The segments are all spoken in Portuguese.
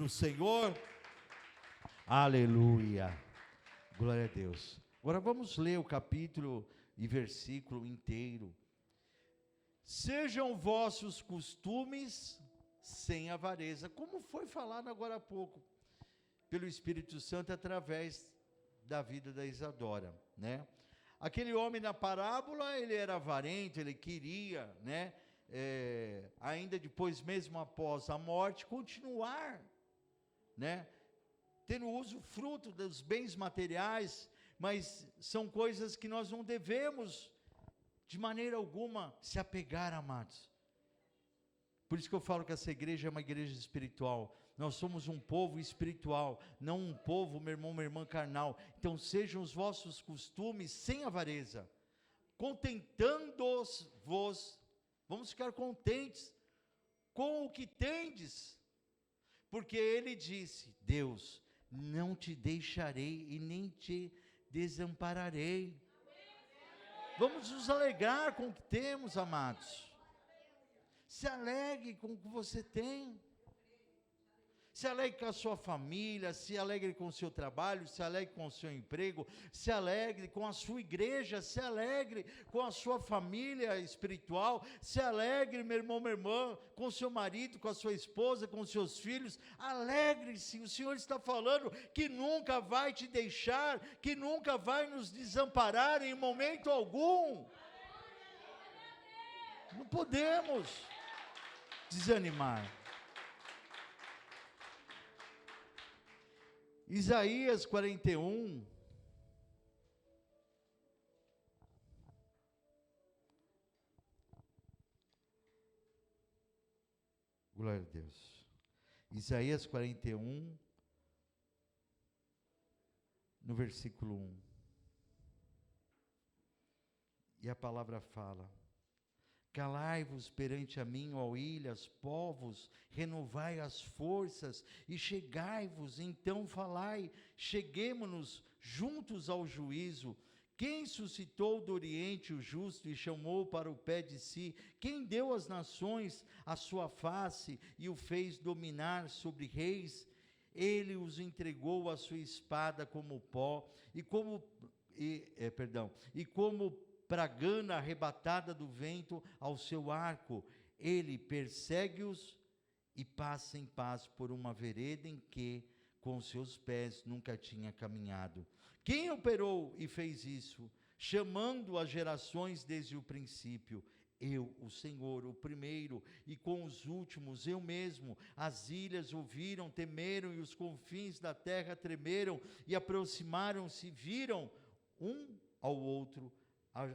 do Senhor? Aleluia, glória a Deus. Agora vamos ler o capítulo e versículo inteiro. Sejam vossos costumes sem avareza, como foi falado agora há pouco, pelo Espírito Santo, através da vida da Isadora, né? Aquele homem na parábola, ele era avarento, ele queria, né? Ainda depois, mesmo após a morte, continuar, né? Tendo usufruto dos bens materiais, mas são coisas que nós não devemos, de maneira alguma, se apegar, amados. Por isso que eu falo que essa igreja é uma igreja espiritual. Nós somos um povo espiritual, não um povo, meu irmão, minha irmã, carnal. Então sejam os vossos costumes sem avareza, contentando-vos, vamos ficar contentes com o que tendes, porque ele disse, Deus, não te deixarei e nem te desampararei. Vamos nos alegrar com o que temos, amados. Se alegre com o que você tem. Se alegre com a sua família, se alegre com o seu trabalho, se alegre com o seu emprego, se alegre com a sua igreja, se alegre com a sua família espiritual, se alegre, meu irmão, minha irmã, com o seu marido, com a sua esposa, com os seus filhos. Alegre-se, o Senhor está falando que nunca vai te deixar, que nunca vai nos desamparar em momento algum. Não podemos desanimar. Isaías 41, glória a Deus. Isaías 41, no versículo 1. E a palavra fala: calai-vos perante a mim, ó ilhas, povos, renovai as forças, e chegai-vos, então falai, cheguemo-nos juntos ao juízo. Quem suscitou do Oriente o justo e chamou para o pé de si? Quem deu às nações a sua face e o fez dominar sobre reis? Ele os entregou à sua espada como pó, e como pragana arrebatada do vento ao seu arco. Ele persegue-os e passa em paz por uma vereda em que com seus pés nunca tinha caminhado. Quem operou e fez isso, chamando as gerações desde o princípio? Eu, o Senhor, o primeiro, e com os últimos, eu mesmo. As ilhas ouviram, temeram, e os confins da terra tremeram, e aproximaram-se, viram um ao outro,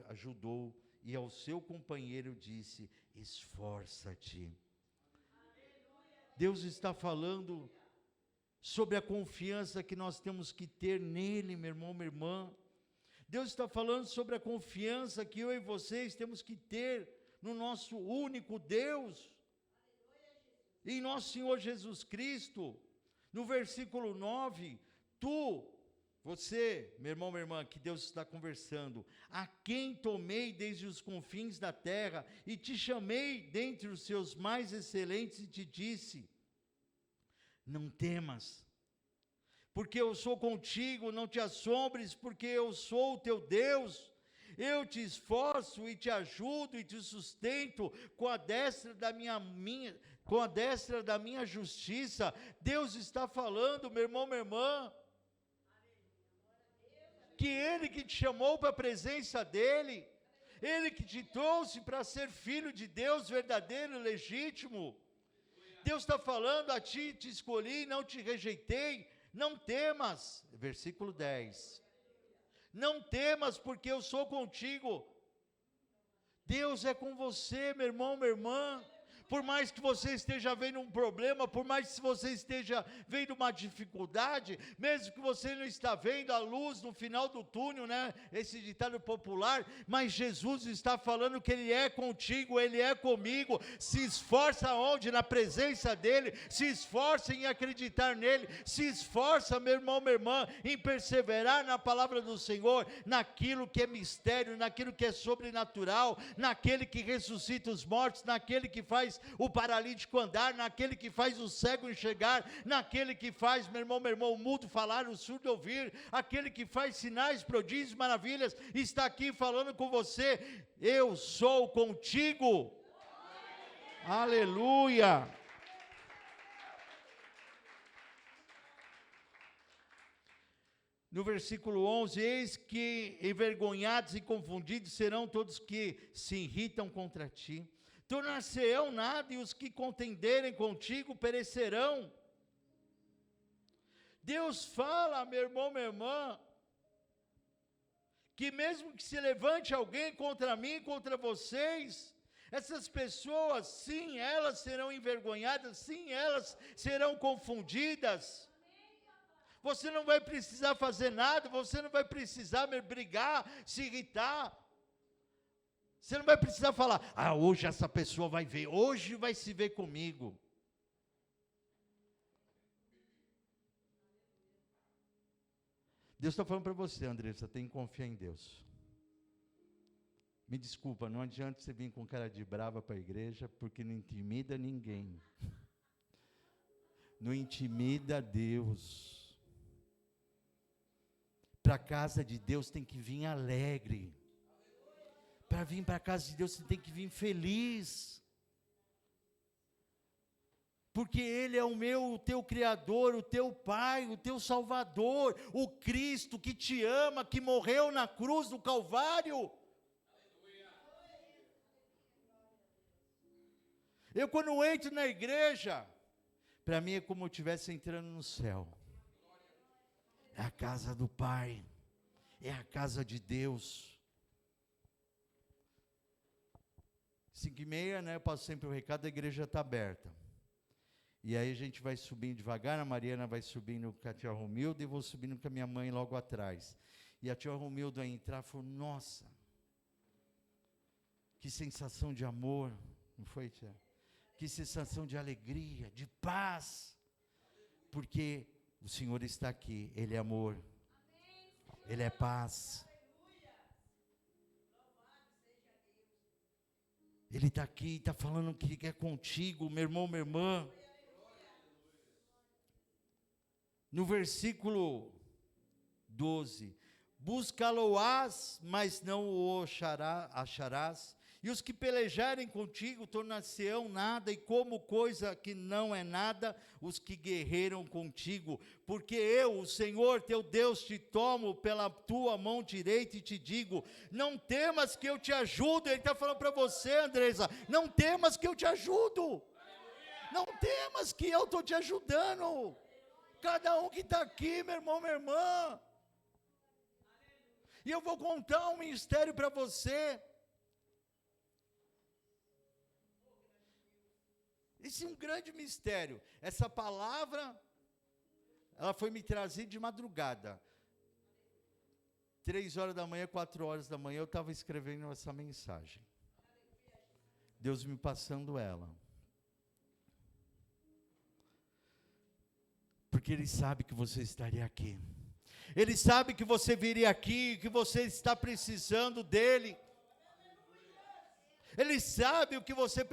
ajudou, e ao seu companheiro disse: esforça-te. Deus está falando sobre a confiança que nós temos que ter nele, meu irmão, minha irmã. Deus está falando sobre a confiança que eu e vocês temos que ter no nosso único Deus, em nosso Senhor Jesus Cristo. No versículo 9, você, meu irmão, minha irmã, que Deus está conversando, a quem tomei desde os confins da terra, e te chamei dentre os seus mais excelentes, e te disse: não temas, porque eu sou contigo, não te assombres, porque eu sou o teu Deus. Eu te esforço e te ajudo e te sustento com a destra da minha justiça. Deus está falando, meu irmão, minha irmã, que Ele que te chamou para a presença dEle, Ele que te trouxe para ser filho de Deus verdadeiro e legítimo. Deus está falando: a ti te escolhi, não te rejeitei, não temas. Versículo 10. Não temas, porque eu sou contigo. Deus é com você, meu irmão, minha irmã. Por mais que você esteja vendo um problema, por mais que você esteja vendo uma dificuldade, mesmo que você não está vendo a luz no final do túnel, né? Esse ditado popular, mas Jesus está falando que Ele é contigo, Ele é comigo. Se esforça onde? Na presença dEle. Se esforça em acreditar nele. Se esforça, meu irmão, minha irmã, em perseverar na palavra do Senhor, naquilo que é mistério, naquilo que é sobrenatural, naquele que ressuscita os mortos, naquele que faz o paralítico andar, naquele que faz o cego enxergar, naquele que faz, meu irmão, o mudo falar, o surdo ouvir, aquele que faz sinais, prodígios, maravilhas, está aqui falando com você. Eu sou contigo. Aleluia. No versículo 11, eis que envergonhados e confundidos serão todos que se irritam contra ti. Tornar-se-ão nada, e os que contenderem contigo perecerão. Deus fala, meu irmão, minha irmã, que mesmo que se levante alguém contra mim, contra vocês, essas pessoas, sim, elas serão envergonhadas, sim, elas serão confundidas. Você não vai precisar fazer nada, você não vai precisar brigar, se irritar. Você não vai precisar falar, hoje essa pessoa vai ver, hoje vai se ver comigo. Deus está falando para você, André, você tem que confiar em Deus. Me desculpa, não adianta você vir com cara de brava para a igreja, porque não intimida ninguém. Não intimida Deus. Para a casa de Deus tem que vir alegre. Para vir para a casa de Deus você tem que vir feliz. Porque Ele é o teu Criador, o teu Pai, o teu Salvador, o Cristo que te ama, que morreu na cruz do Calvário. Eu quando entro na igreja, para mim é como eu estivesse entrando no céu. É a casa do Pai, é a casa de Deus. 5h30, né, eu passo sempre o recado, a igreja está aberta. E aí a gente vai subindo devagar, a Mariana vai subindo com a tia Romilda, e vou subindo com a minha mãe logo atrás. E a tia Romilda a entrar, falou, nossa, que sensação de amor, não foi, tia? Que sensação de alegria, de paz, porque o Senhor está aqui, Ele é amor, Ele é paz. Ele está aqui, está falando que é contigo, meu irmão, minha irmã. No versículo 12, buscá-lo-ás, mas não o acharás, e os que pelejarem contigo tornar-se-ão nada, e como coisa que não é nada, os que guerreiram contigo, porque eu, o Senhor teu Deus, te tomo pela tua mão direita e te digo, não temas que eu te ajudo. Ele está falando para você, Andresa, não temas que eu te ajudo, não temas que eu estou te ajudando, cada um que está aqui, meu irmão, minha irmã, e eu vou contar um mistério para você. Esse é um grande mistério. Essa palavra, ela foi me trazida de madrugada. 3h da manhã, 4h da manhã, eu estava escrevendo essa mensagem. Deus me passando ela. Porque Ele sabe que você estaria aqui. Ele sabe que você viria aqui, que você está precisando dEle. Ele sabe o que você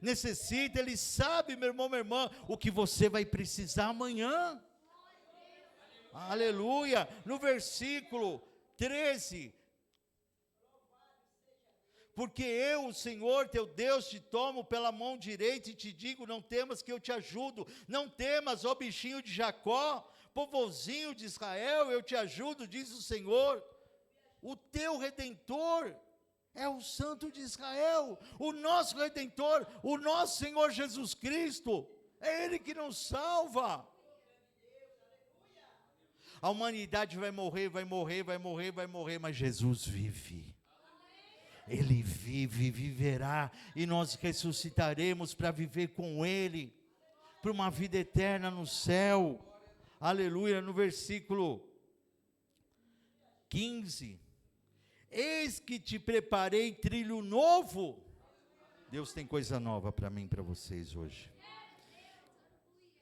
necessita, Ele sabe, meu irmão, minha irmã, o que você vai precisar amanhã. Aleluia. No versículo 13, porque eu, o Senhor teu Deus, te tomo pela mão direita e te digo, não temas que eu te ajudo, não temas, ó bichinho de Jacó, povozinho de Israel, eu te ajudo, diz o Senhor, o teu Redentor é o Santo de Israel, o nosso Redentor, o nosso Senhor Jesus Cristo, é Ele que nos salva. A humanidade vai morrer, mas Jesus vive. Ele vive, viverá, e nós ressuscitaremos para viver com Ele, para uma vida eterna no céu. Aleluia. No versículo 15, eis que te preparei trilho novo. Deus tem coisa nova para mim e para vocês hoje.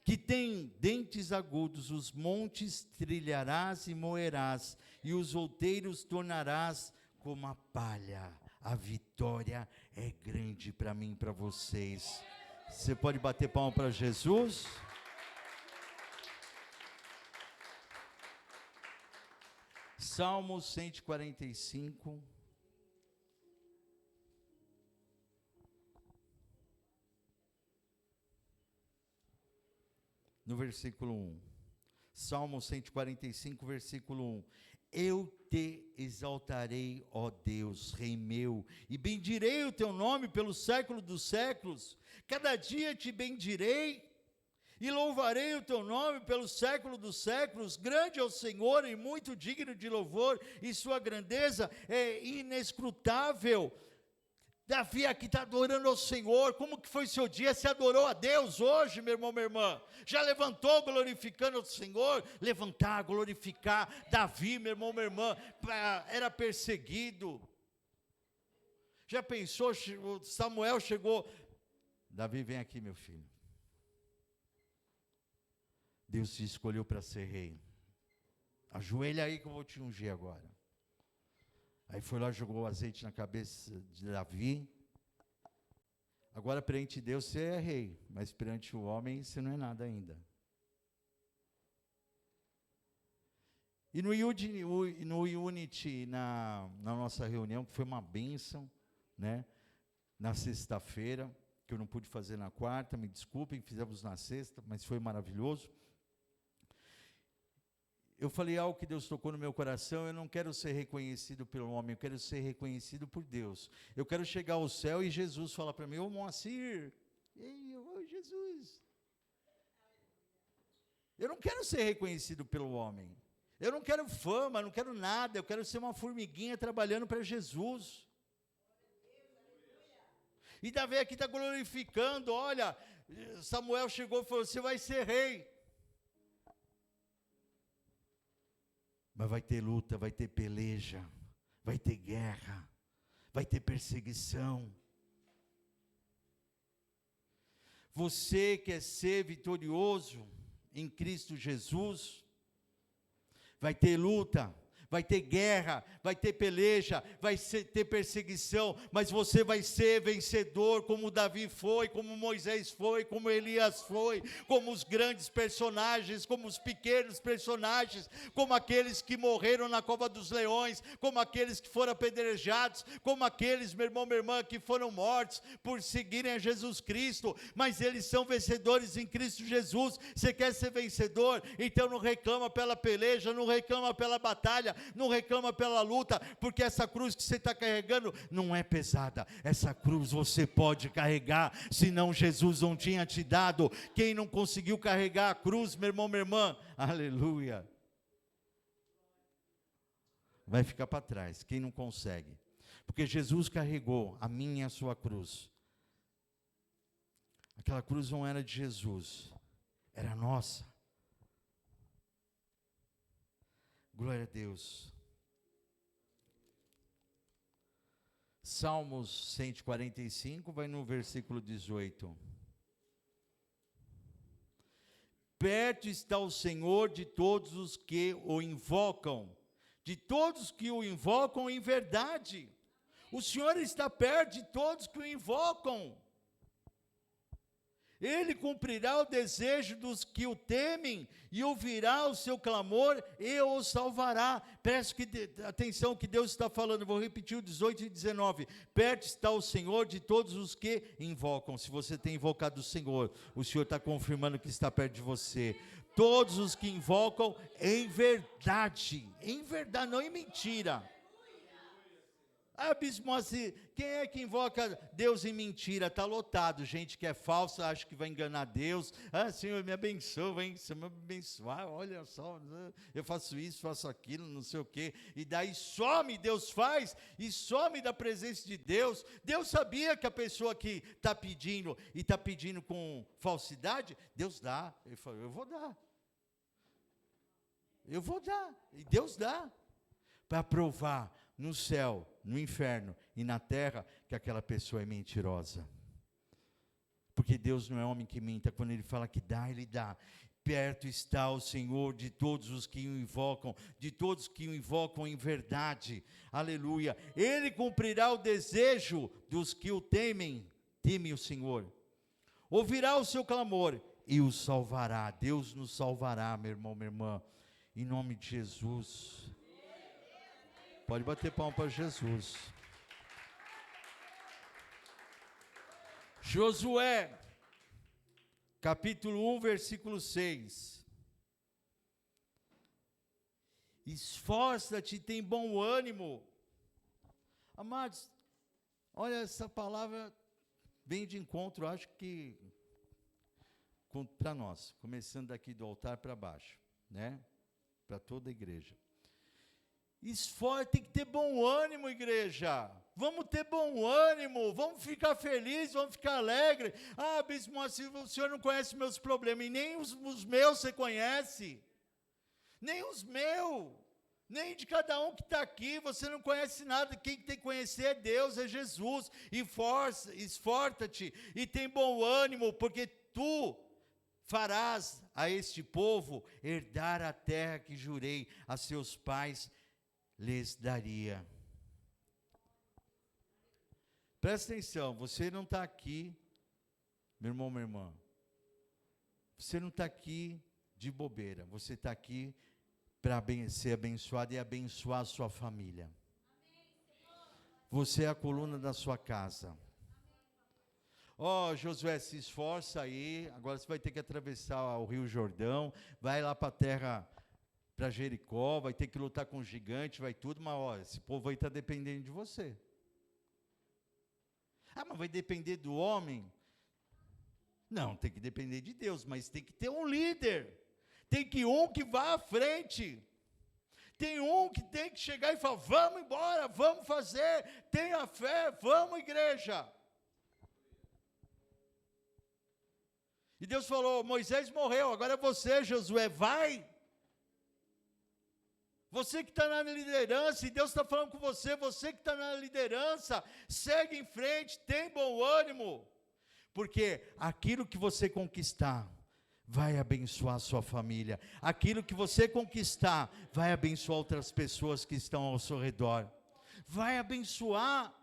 Que tem dentes agudos, os montes trilharás e moerás, e os outeiros tornarás como a palha. a vitória é grande para mim e para vocês. Você pode bater palma para Jesus? Salmo 145. No versículo 1. Salmo 145, versículo 1. Eu te exaltarei, ó Deus, Rei meu, e bendirei o teu nome pelo século dos séculos. Cada dia te bendirei e louvarei o teu nome pelo século dos séculos. Grande é o Senhor e muito digno de louvor, e sua grandeza é inescrutável. Davi aqui está adorando ao Senhor. Como que foi seu dia? Você adorou a Deus hoje, meu irmão, minha irmã? Já levantou glorificando ao Senhor? Levantar, glorificar. Davi, meu irmão, minha irmã, era perseguido. Já pensou, Samuel chegou, Davi, vem aqui, meu filho. Deus te escolheu para ser rei. Ajoelha aí que eu vou te ungir agora. Aí foi lá, jogou o azeite na cabeça de Davi. Agora perante Deus você é rei, mas perante o homem você não é nada ainda. E no Unity, na nossa reunião, que foi uma bênção, né? Na sexta-feira, que eu não pude fazer na quarta, me desculpem, fizemos na sexta, mas foi maravilhoso. Eu falei algo que Deus tocou no meu coração. Eu não quero ser reconhecido pelo homem, eu quero ser reconhecido por Deus. Eu quero chegar ao céu e Jesus falar para mim: ô Moacir, ei, ô Jesus. Eu não quero ser reconhecido pelo homem. Eu não quero fama, não quero nada. Eu quero ser uma formiguinha trabalhando para Jesus. E Davi aqui está glorificando. Olha, Samuel chegou e falou: você vai ser rei. Mas vai ter luta, vai ter peleja, vai ter guerra, vai ter perseguição. Você quer ser vitorioso em Cristo Jesus? Vai ter luta, vai ter guerra, vai ter peleja, ter perseguição, mas você vai ser vencedor, como Davi foi, como Moisés foi, como Elias foi, como os grandes personagens, como os pequenos personagens, como aqueles que morreram na cova dos leões, como aqueles que foram apedrejados, como aqueles, meu irmão, minha irmã, que foram mortos por seguirem a Jesus Cristo, mas eles são vencedores em Cristo Jesus. Você quer ser vencedor? Então não reclama pela peleja, não reclama pela batalha, não reclama pela luta, porque essa cruz que você está carregando não é pesada. Essa cruz você pode carregar, senão Jesus não tinha te dado. Quem não conseguiu carregar a cruz, meu irmão, minha irmã, aleluia, vai ficar para trás. Quem não consegue, porque Jesus carregou a minha e a sua cruz. Aquela cruz não era de Jesus, era nossa. Glória a Deus. Salmos 145, vai no versículo 18. Perto está o Senhor de todos os que o invocam, de todos que o invocam em verdade. O Senhor está perto de todos que o invocam. Ele cumprirá o desejo dos que o temem e ouvirá o seu clamor e o salvará. Preste atenção que Deus está falando. Vou repetir o 18 e 19. Perto está o Senhor de todos os que invocam. Se você tem invocado o Senhor está confirmando que está perto de você. Todos os que invocam em verdade, não em mentira. Ah, bispo Moacir, quem é que invoca Deus em mentira? Está lotado, gente que é falsa, acha que vai enganar Deus. Ah, Senhor, me abençoa, hein? Senhor, me abençoar, olha só, eu faço isso, faço aquilo, não sei o quê. E daí some, Deus faz, e some da presença de Deus. Deus sabia que a pessoa que está pedindo, e está pedindo com falsidade, Deus dá. Ele falou, eu vou dar. Eu vou dar, e Deus dá, para provar no céu, no inferno e na terra, que aquela pessoa é mentirosa. Porque Deus não é homem que minta. Quando Ele fala que dá, Ele dá. perto está o Senhor de todos os que o invocam, de todos que o invocam em verdade. Aleluia. Ele cumprirá o desejo dos que o temem o Senhor. Ouvirá o seu clamor e o salvará. Deus nos salvará, meu irmão, minha irmã, em nome de Jesus. Pode bater palma para Jesus. Josué, capítulo 1, versículo 6. Esforça-te, tem bom ânimo. Amados, olha, essa palavra vem de encontro, acho que para nós, começando daqui do altar para baixo, né? Para toda a igreja. Esforça, tem que ter bom ânimo, igreja. Vamos ter bom ânimo, vamos ficar felizes, vamos ficar alegres. Ah, Bispo Moacir, o senhor não conhece meus problemas, e nem os meus você conhece. Nem os meus, nem de cada um que está aqui, você não conhece nada. Quem tem que conhecer é Deus, é Jesus. Esforça-te e tem bom ânimo, porque tu farás a este povo herdar a terra que jurei a seus pais lhes daria. Presta atenção, você não está aqui, meu irmão, minha irmã, você não está aqui de bobeira, você está aqui para ser abençoado e abençoar a sua família. Você é a coluna da sua casa. Ó, Josué, se esforça aí, agora você vai ter que atravessar o Rio Jordão, vai lá para a terra, para Jericó, vai ter que lutar com o gigante, vai tudo, mas ó, esse povo aí está dependendo de você. Ah, mas vai depender do homem? Não, tem que depender de Deus, mas tem que ter um líder. Tem que que vá à frente. Tem que tem que chegar e falar, vamos embora, vamos fazer, tenha fé, vamos igreja. E Deus falou, Moisés morreu, agora é você, Josué, vai. Você que está na liderança, e Deus está falando com você que está na liderança, segue em frente, tem bom ânimo, porque aquilo que você conquistar, vai abençoar a sua família, aquilo que você conquistar, vai abençoar outras pessoas que estão ao seu redor, vai abençoar.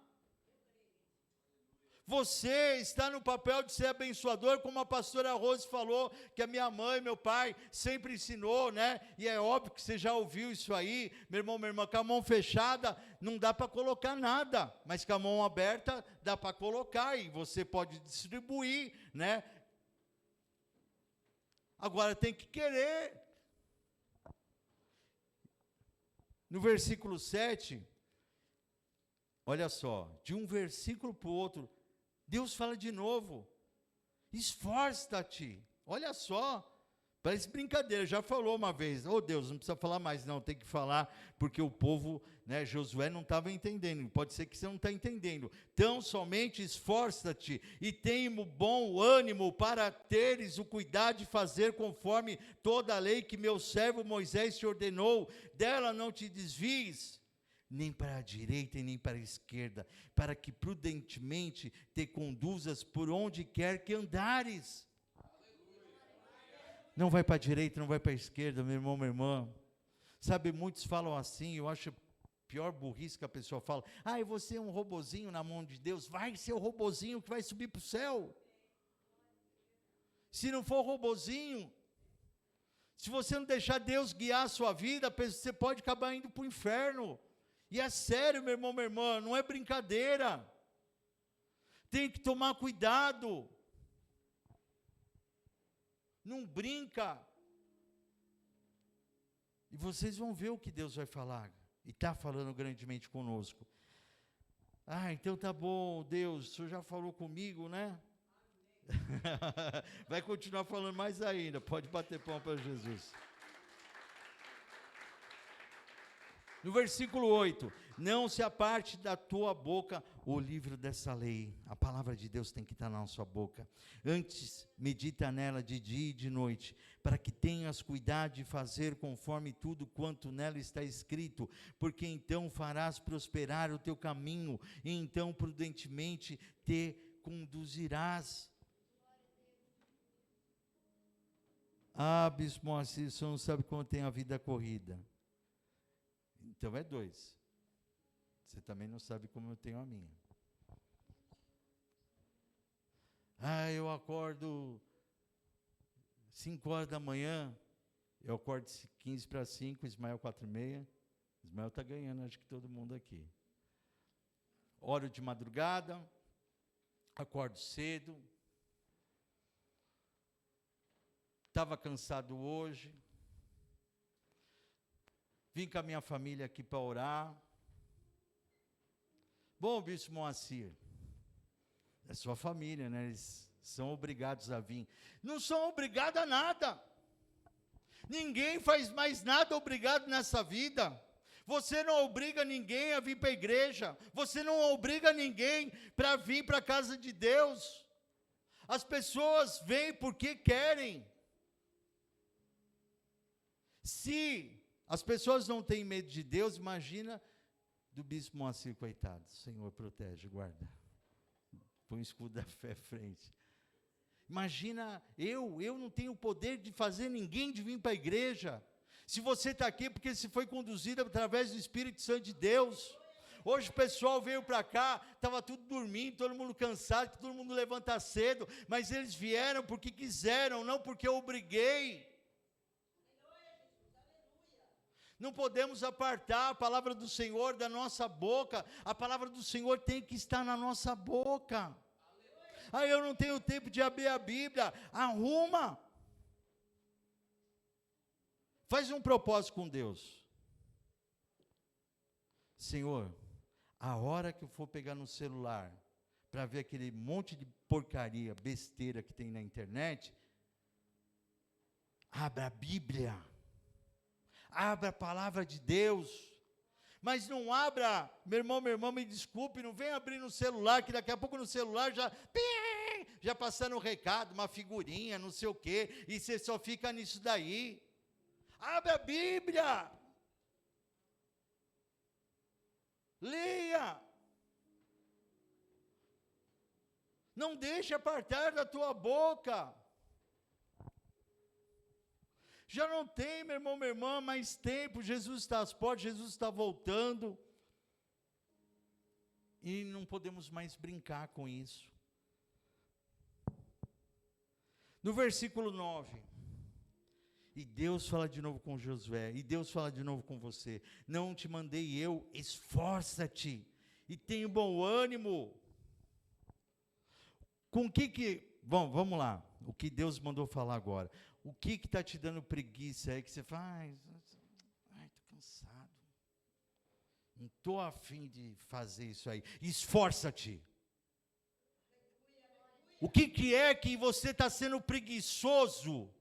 Você está no papel de ser abençoador, como a pastora Rose falou, que a minha mãe, meu pai, sempre ensinou, né? E é óbvio que você já ouviu isso aí, meu irmão, minha irmã, com a mão fechada, não dá para colocar nada, mas com a mão aberta, dá para colocar, e você pode distribuir, né? Agora tem que querer. No versículo 7, olha só, de um versículo para o outro, Deus fala de novo, esforça-te, olha só, parece brincadeira, já falou uma vez, oh Deus, não precisa falar mais não, tem que falar, porque o povo, né, Josué não estava entendendo, pode ser que você não está entendendo, então somente esforça-te, e tenha bom ânimo, para teres o cuidado de fazer conforme toda a lei que meu servo Moisés te ordenou, dela não te desvies, nem para a direita e nem para a esquerda, para que prudentemente te conduzas por onde quer que andares. Não vai para a direita, não vai para a esquerda, meu irmão, minha irmã. Sabe, muitos falam assim, eu acho a pior burrice que a pessoa fala, ah, você é um robozinho na mão de Deus, vai ser o robozinho que vai subir para o céu. Se não for robozinho, se você não deixar Deus guiar a sua vida, você pode acabar indo para o inferno. E é sério, meu irmão, minha irmã, não é brincadeira. Tem que tomar cuidado. Não brinca. E vocês vão ver o que Deus vai falar. E está falando grandemente conosco. Ah, então tá bom, Deus, o Senhor já falou comigo, né? Vai continuar falando mais ainda. Pode bater palma para Jesus. No versículo 8, não se aparte da tua boca o livro dessa lei, a palavra de Deus tem que estar na sua boca, antes medita nela de dia e de noite, para que tenhas cuidado de fazer conforme tudo quanto nela está escrito, porque então farás prosperar o teu caminho, e então prudentemente te conduzirás. Ah, Bispo Moacir, o senhor não sabe como tem a vida corrida. Então é 2. Você também não sabe como eu tenho a minha. Ah, eu acordo 5 horas da manhã, eu acordo 15 para 5, Ismael 4:30. Ismael está ganhando, acho que todo mundo aqui. Oro de madrugada, acordo cedo. Estava cansado hoje. Vim com a minha família aqui para orar. Bom, Bispo Moacir, é sua família, né? Eles são obrigados a vir. Não são obrigados a nada. Ninguém faz mais nada obrigado nessa vida. Você não obriga ninguém a vir para a igreja. Você não obriga ninguém para vir para a casa de Deus. As pessoas vêm porque querem. Se as pessoas não têm medo de Deus, imagina do Bispo Moacir, coitado. Senhor, protege, guarda. Põe o escudo da fé à frente. Imagina, eu não tenho o poder de fazer ninguém de vir para a igreja. Se você está aqui, porque se foi conduzido através do Espírito Santo de Deus. Hoje o pessoal veio para cá, estava tudo dormindo, todo mundo cansado, todo mundo levanta cedo, mas eles vieram porque quiseram, não porque eu obriguei. Não podemos apartar a palavra do Senhor da nossa boca. A palavra do Senhor tem que estar na nossa boca. Ah, eu não tenho tempo de abrir a Bíblia. Arruma. Faz um propósito com Deus. Senhor, a hora que eu for pegar no celular para ver aquele monte de porcaria, besteira que tem na internet, abra a Bíblia. Abra a palavra de Deus, mas não abra, meu irmão, me desculpe, não vem abrir no celular, que daqui a pouco no celular já passando um recado, uma figurinha, não sei o quê, e você só fica nisso daí. Abra a Bíblia, leia, não deixe apartar da tua boca. Já não tem, meu irmão, minha irmã, mais tempo. Jesus está às portas, Jesus está voltando. E não podemos mais brincar com isso. No versículo 9. E Deus fala de novo com Josué. E Deus fala de novo com você. Não te mandei eu, esforça-te. E tenha bom ânimo. Com Bom, vamos lá. O que Deus mandou falar agora. O que está te dando preguiça aí, que você fala, ai, estou cansado, não estou a fim de fazer isso aí. Esforça-te. O que é que você está sendo preguiçoso?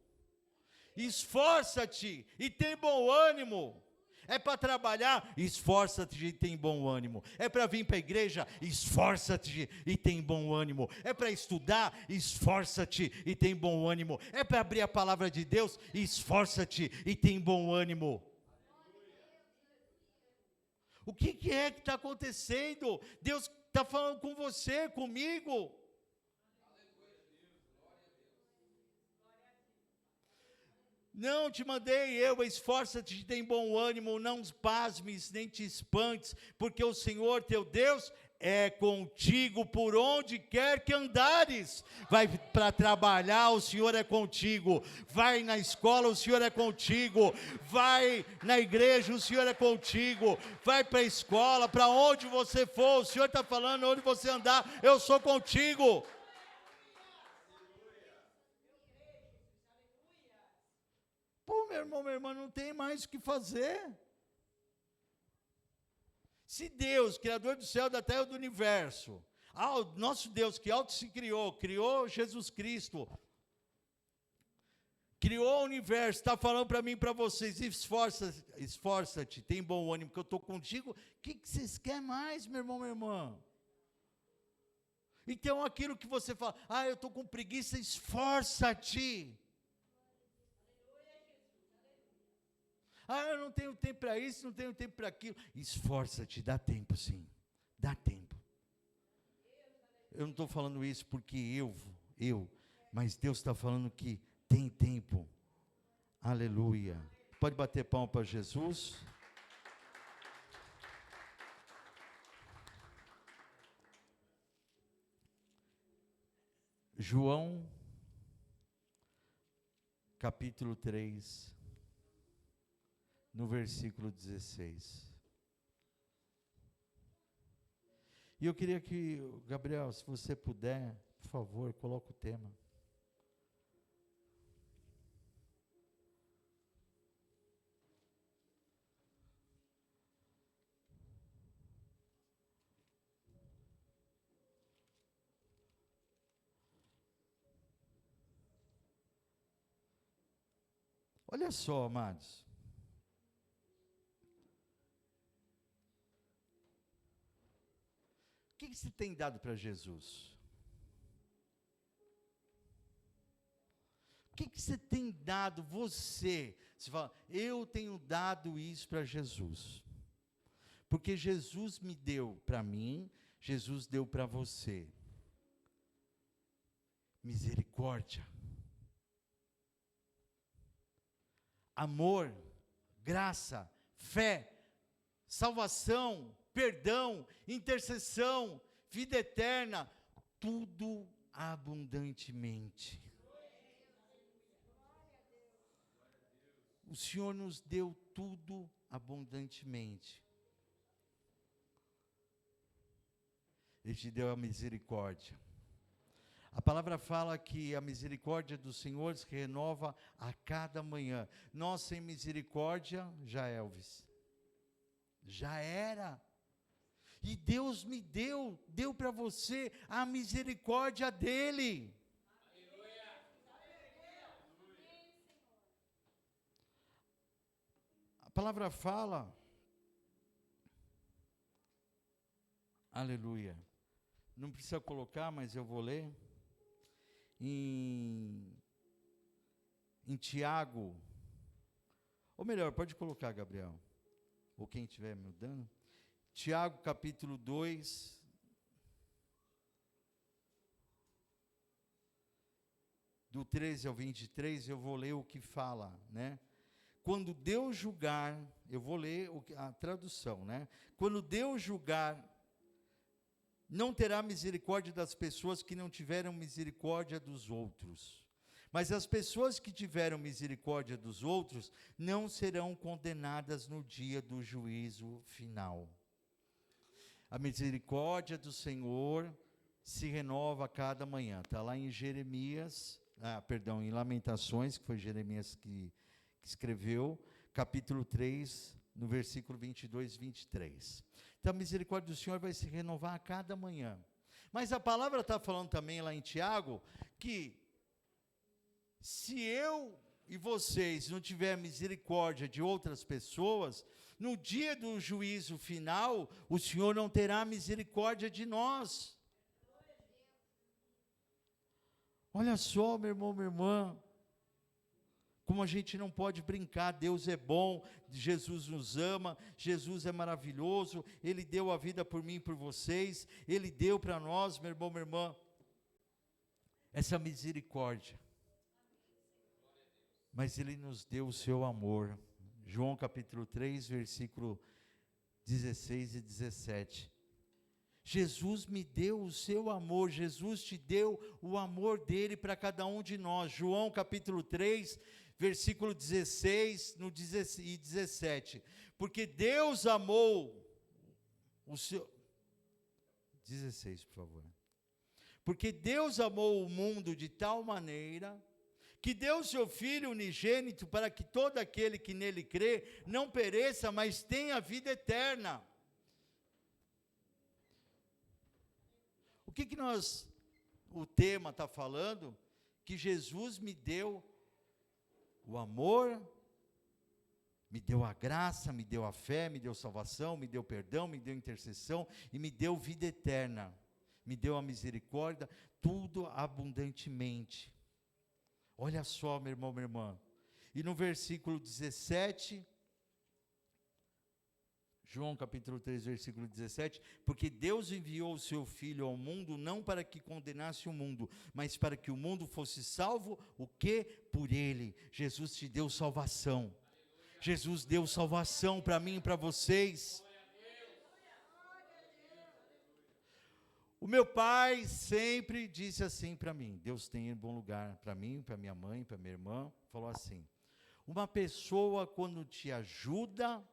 Esforça-te e tem bom ânimo. É para trabalhar? Esforça-te e tem bom ânimo. É para vir para a igreja? Esforça-te e tem bom ânimo. É para estudar? Esforça-te e tem bom ânimo. É para abrir a palavra de Deus? Esforça-te e tem bom ânimo. O que é que está acontecendo? Deus está falando com você, comigo. Não te mandei eu, esforça-te, tem bom ânimo, não pasmes, nem te espantes, porque o Senhor teu Deus é contigo por onde quer que andares. Vai para trabalhar, o Senhor é contigo. Vai na escola, o Senhor é contigo. Vai na igreja, o Senhor é contigo. Vai para a escola, para onde você for, o Senhor está falando, onde você andar, eu sou contigo. Pô, meu irmão, minha irmã, não tem mais o que fazer. Se Deus, Criador do céu, da terra e do universo, o nosso Deus que auto se criou Jesus Cristo, criou o universo, está falando para mim e para vocês, esforça-te, tem bom ânimo, que eu estou contigo, o que vocês querem mais, meu irmão, minha irmã? Então aquilo que você fala, eu estou com preguiça, esforça-te. Eu não tenho tempo para isso, não tenho tempo para aquilo. Esforça-te, dá tempo sim, dá tempo. Eu não estou falando isso porque mas Deus está falando que tem tempo. Aleluia. Pode bater palma para Jesus. João, capítulo 3, no versículo 16. E eu queria que, Gabriel, se você puder, por favor, coloque o tema. Olha só, amados. O que você tem dado para Jesus? O que você tem dado, você fala, eu tenho dado isso para Jesus. Porque Jesus me deu para mim, Jesus deu para você. Misericórdia. Amor, graça, fé, salvação, perdão, intercessão, vida eterna, tudo abundantemente. O Senhor nos deu tudo abundantemente. Ele te deu a misericórdia. A palavra fala que a misericórdia do Senhor se renova a cada manhã. Nós sem misericórdia, já Elvis, já era. E Deus me deu para você a misericórdia dEle. A palavra fala, aleluia, não precisa colocar, mas eu vou ler. Em Tiago, ou melhor, pode colocar, Gabriel, ou quem estiver me dando. Tiago capítulo 2, do 13 ao 23, eu vou ler o que fala, né? Quando Deus julgar, eu vou ler a tradução, né? Quando Deus julgar, não terá misericórdia das pessoas que não tiveram misericórdia dos outros. Mas as pessoas que tiveram misericórdia dos outros não serão condenadas no dia do juízo final. A misericórdia do Senhor se renova a cada manhã. Está lá em em Lamentações, que foi Jeremias que escreveu, capítulo 3, no versículo 22 e 23. Então a misericórdia do Senhor vai se renovar a cada manhã. Mas a palavra está falando também lá em Tiago, que se eu e vocês não tiverem misericórdia de outras pessoas, no dia do juízo final, o Senhor não terá misericórdia de nós. Olha só, meu irmão, minha irmã, como a gente não pode brincar. Deus é bom, Jesus nos ama, Jesus é maravilhoso, Ele deu a vida por mim e por vocês, Ele deu para nós, meu irmão, minha irmã, essa misericórdia. Mas Ele nos deu o seu amor. João capítulo 3, versículo 16 e 17. Jesus me deu o seu amor, Jesus te deu o amor dele para cada um de nós. João capítulo 3, versículo 16 e 17. Porque Deus amou o seu... 16, por favor. Porque Deus amou o mundo de tal maneira que deu o seu Filho unigênito para que todo aquele que nele crê não pereça, mas tenha vida eterna. O que o tema está falando? Que Jesus me deu o amor, me deu a graça, me deu a fé, me deu salvação, me deu perdão, me deu intercessão e me deu vida eterna. Me deu a misericórdia, tudo abundantemente. Olha só, meu irmão, minha irmã. E no versículo 17, João capítulo 3, versículo 17, porque Deus enviou o seu Filho ao mundo, não para que condenasse o mundo, mas para que o mundo fosse salvo, o quê? Por ele. Jesus te deu salvação. Jesus deu salvação para mim e para vocês. O meu pai sempre disse assim para mim, Deus tem um bom lugar para mim, para minha mãe, para minha irmã, falou assim, uma pessoa quando te ajuda,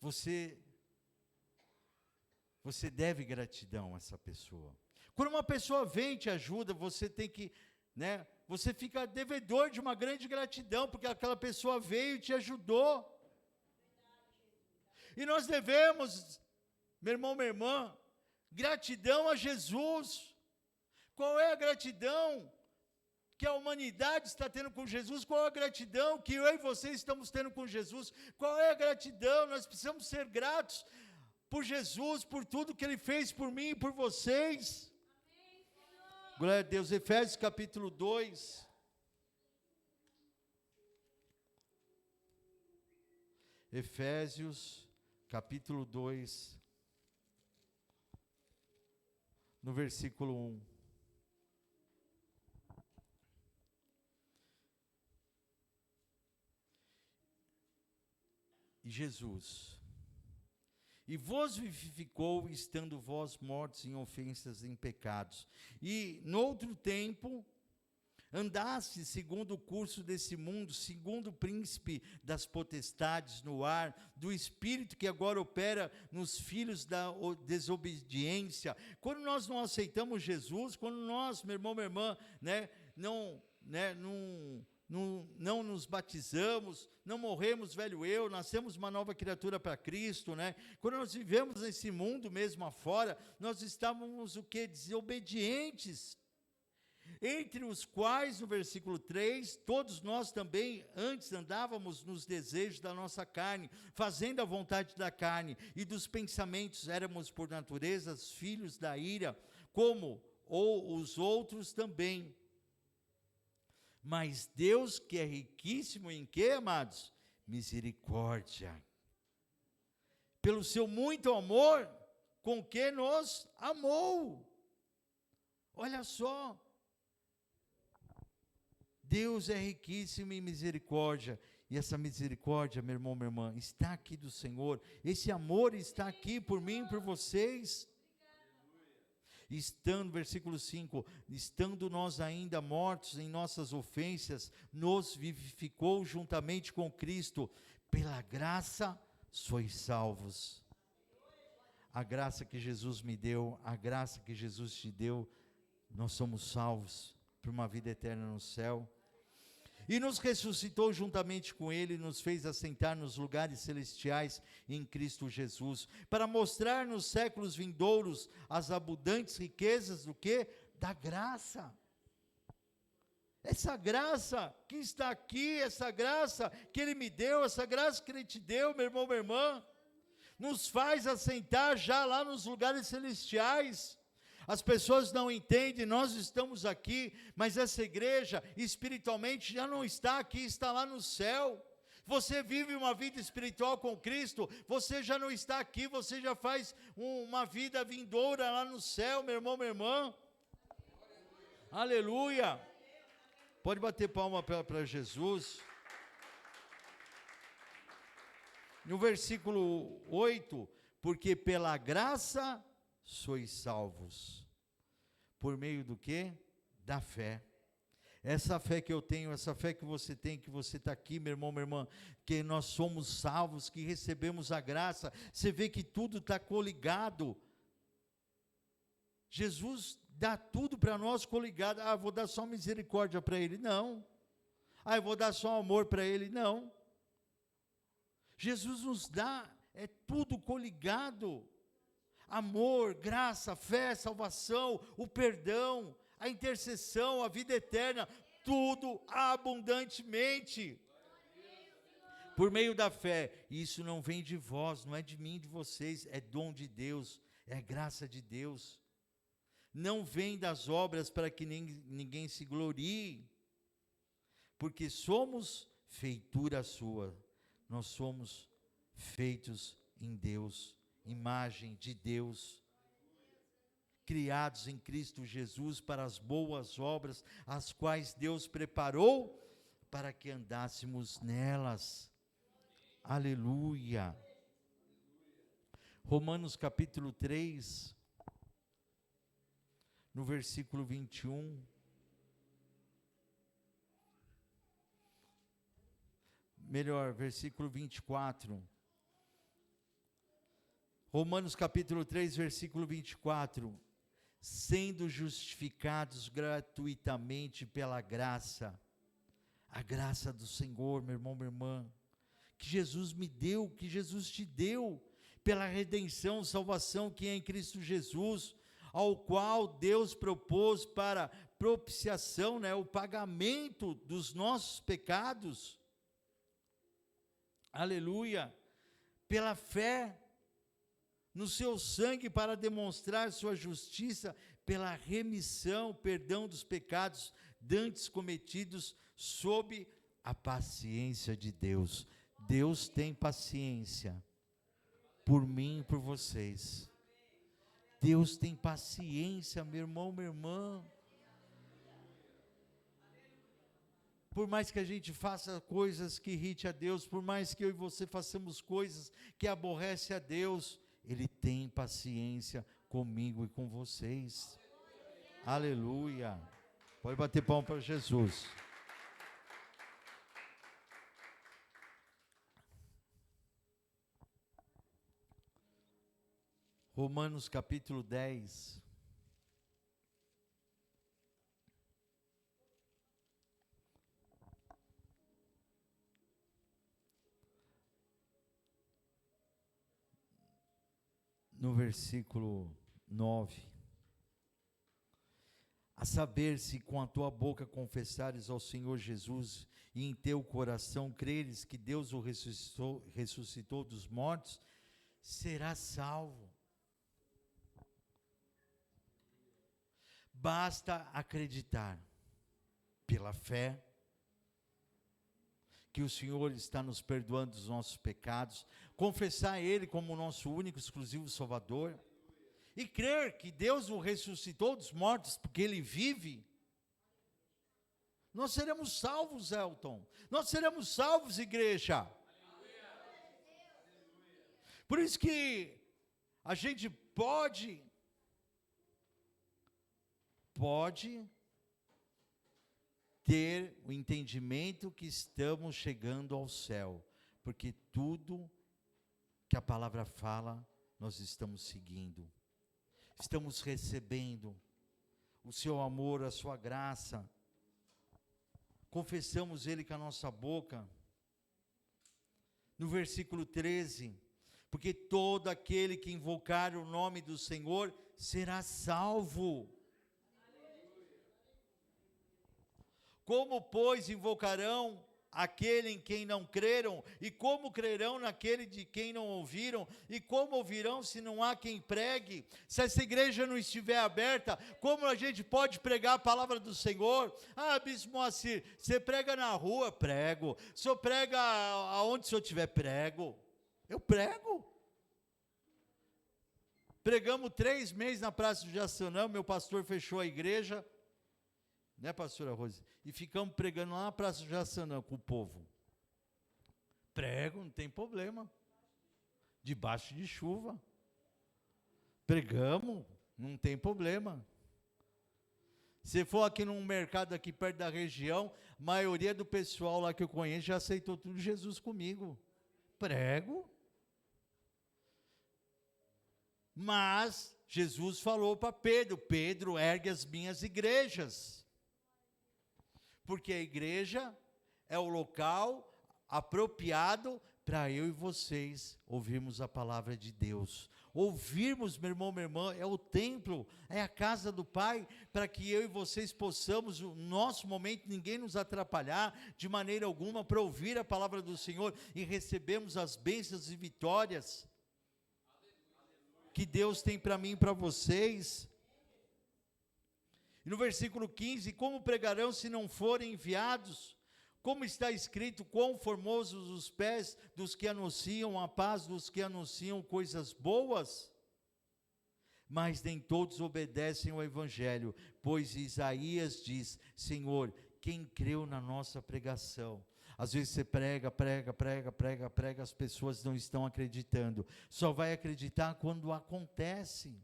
você deve gratidão a essa pessoa. Quando uma pessoa vem e te ajuda, você tem que, você fica devedor de uma grande gratidão, porque aquela pessoa veio e te ajudou. E nós devemos, meu irmão, minha irmã, gratidão a Jesus. Qual é a gratidão que a humanidade está tendo com Jesus? Qual é a gratidão que eu e você estamos tendo com Jesus? Qual é a gratidão? Nós precisamos ser gratos por Jesus, por tudo que Ele fez por mim e por vocês. Amém, glória a Deus. Efésios capítulo 2. Efésios capítulo 2, no versículo 1. E Jesus, e vos vivificou, estando vós mortos em ofensas e em pecados, e noutro tempo andaste segundo o curso desse mundo, segundo o príncipe das potestades no ar, do espírito que agora opera nos filhos da desobediência. Quando nós não aceitamos Jesus, quando nós, meu irmão, minha irmã, não nos batizamos, não morremos velho eu, nascemos uma nova criatura para Cristo, Quando nós vivemos nesse mundo mesmo afora, nós estávamos o quê? Desobedientes. Entre os quais, no versículo 3, todos nós também antes andávamos nos desejos da nossa carne, fazendo a vontade da carne e dos pensamentos, éramos por natureza filhos da ira, como ou os outros também. Mas Deus, que é riquíssimo em quê, amados? Misericórdia. Pelo seu muito amor, com que nos amou. Olha só. Deus é riquíssimo em misericórdia. E essa misericórdia, meu irmão, minha irmã, está aqui do Senhor. Esse amor está aqui por mim e por vocês. Estando, versículo 5, estando nós ainda mortos em nossas ofensas, nos vivificou juntamente com Cristo, pela graça sois salvos. A graça que Jesus me deu, a graça que Jesus te deu, nós somos salvos para uma vida eterna no céu. E nos ressuscitou juntamente com Ele, nos fez assentar nos lugares celestiais em Cristo Jesus, para mostrar nos séculos vindouros as abundantes riquezas do quê? Da graça. Essa graça que está aqui, essa graça que Ele me deu, essa graça que Ele te deu, meu irmão, minha irmã, nos faz assentar já lá nos lugares celestiais. As pessoas não entendem, nós estamos aqui, mas essa igreja espiritualmente já não está aqui, está lá no céu. Você vive uma vida espiritual com Cristo, você já não está aqui, você já faz uma vida vindoura lá no céu, meu irmão, minha irmã. Aleluia. Pode bater palma para Jesus. No versículo 8, porque pela graça sois salvos. Por meio do quê? Da fé. Essa fé que eu tenho, essa fé que você tem, que você está aqui, meu irmão, minha irmã, que nós somos salvos, que recebemos a graça. Você vê que tudo está coligado. Jesus dá tudo para nós coligado. Ah, vou dar só misericórdia para Ele. Não. Ah, eu vou dar só amor para Ele. Não. Jesus nos dá, é tudo coligado. Amor, graça, fé, salvação, o perdão, a intercessão, a vida eterna, tudo abundantemente. Por meio da fé. Isso não vem de vós, não é de mim, de vocês, é dom de Deus, é graça de Deus. Não vem das obras para que ninguém se glorie, porque somos feitura sua, nós somos feitos em Deus, imagem de Deus, criados em Cristo Jesus para as boas obras, as quais Deus preparou para que andássemos nelas. Aleluia. Romanos capítulo 3, no versículo 21. Melhor, versículo 24. Romanos capítulo 3, versículo 24. Sendo justificados gratuitamente pela graça, a graça do Senhor, meu irmão, minha irmã, que Jesus me deu, que Jesus te deu, pela redenção, salvação que é em Cristo Jesus, ao qual Deus propôs para propiciação, o pagamento dos nossos pecados. Aleluia. Pela fé no seu sangue, para demonstrar sua justiça, pela remissão, perdão dos pecados dantes cometidos, sob a paciência de Deus. Deus tem paciência por mim e por vocês. Deus tem paciência, meu irmão, minha irmã. Por mais que a gente faça coisas que irrite a Deus, por mais que eu e você façamos coisas que aborrecem a Deus, Ele tem paciência comigo e com vocês. Aleluia. Pode bater palma para Jesus. Romanos capítulo 10. No versículo 9. A saber, se com a tua boca confessares ao Senhor Jesus, e em teu coração creres que Deus o ressuscitou dos mortos, serás salvo. Basta acreditar, pela fé, que o Senhor está nos perdoando dos nossos pecados, confessar Ele como o nosso único, exclusivo Salvador, e crer que Deus o ressuscitou dos mortos, porque Ele vive. Nós seremos salvos, Elton. Nós seremos salvos, igreja. Por isso que a gente pode ter o entendimento que estamos chegando ao céu, porque tudo que a palavra fala, nós estamos seguindo, estamos recebendo o seu amor, a sua graça, confessamos Ele com a nossa boca. No versículo 13, porque todo aquele que invocar o nome do Senhor será salvo. Como, pois, invocarão aquele em quem não creram? E como crerão naquele de quem não ouviram? E como ouvirão se não há quem pregue? Se essa igreja não estiver aberta, como a gente pode pregar a palavra do Senhor? Ah, Bispo Moacir, você prega na rua? Prego. O senhor prega aonde o senhor estiver? Prego. Eu prego. Pregamos 3 meses na Praça do Jaçanã, meu pastor fechou a igreja, né, pastora Rose? E ficamos pregando lá na Praça do Jaçanã com o povo. Prego, não tem problema. Debaixo de chuva. Pregamos, não tem problema. Se for aqui num mercado aqui perto da região, a maioria do pessoal lá que eu conheço já aceitou tudo Jesus comigo. Prego. Mas Jesus falou para Pedro: Pedro, ergue as minhas igrejas. Porque a igreja é o local apropriado para eu e vocês ouvirmos a palavra de Deus. Ouvirmos, meu irmão, minha irmã, é o templo, é a casa do Pai, para que eu e vocês possamos, no nosso momento, ninguém nos atrapalhar de maneira alguma, para ouvir a palavra do Senhor e recebemos as bênçãos e vitórias que Deus tem para mim e para vocês. E no versículo 15, como pregarão se não forem enviados? Como está escrito, quão formosos os pés dos que anunciam a paz, dos que anunciam coisas boas. Mas nem todos obedecem ao evangelho, pois Isaías diz: Senhor, quem creu na nossa pregação? Às vezes você prega, as pessoas não estão acreditando. Só vai acreditar quando acontece.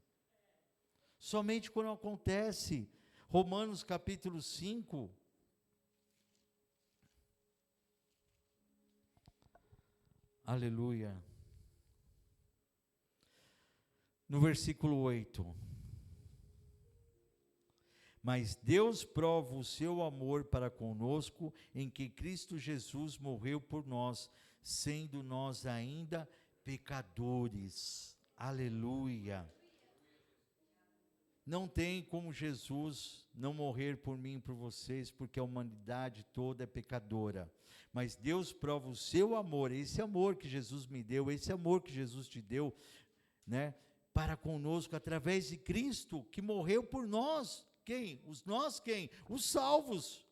Somente quando acontece. Romanos capítulo 5. Aleluia. No versículo 8. Mas Deus prova o seu amor para conosco, em que Cristo Jesus morreu por nós, sendo nós ainda pecadores. Aleluia. Não tem como Jesus não morrer por mim e por vocês, porque a humanidade toda é pecadora. Mas Deus prova o seu amor, esse amor que Jesus me deu, esse amor que Jesus te deu, né, para conosco, através de Cristo, que morreu por nós. Quem? Quem? Os salvos.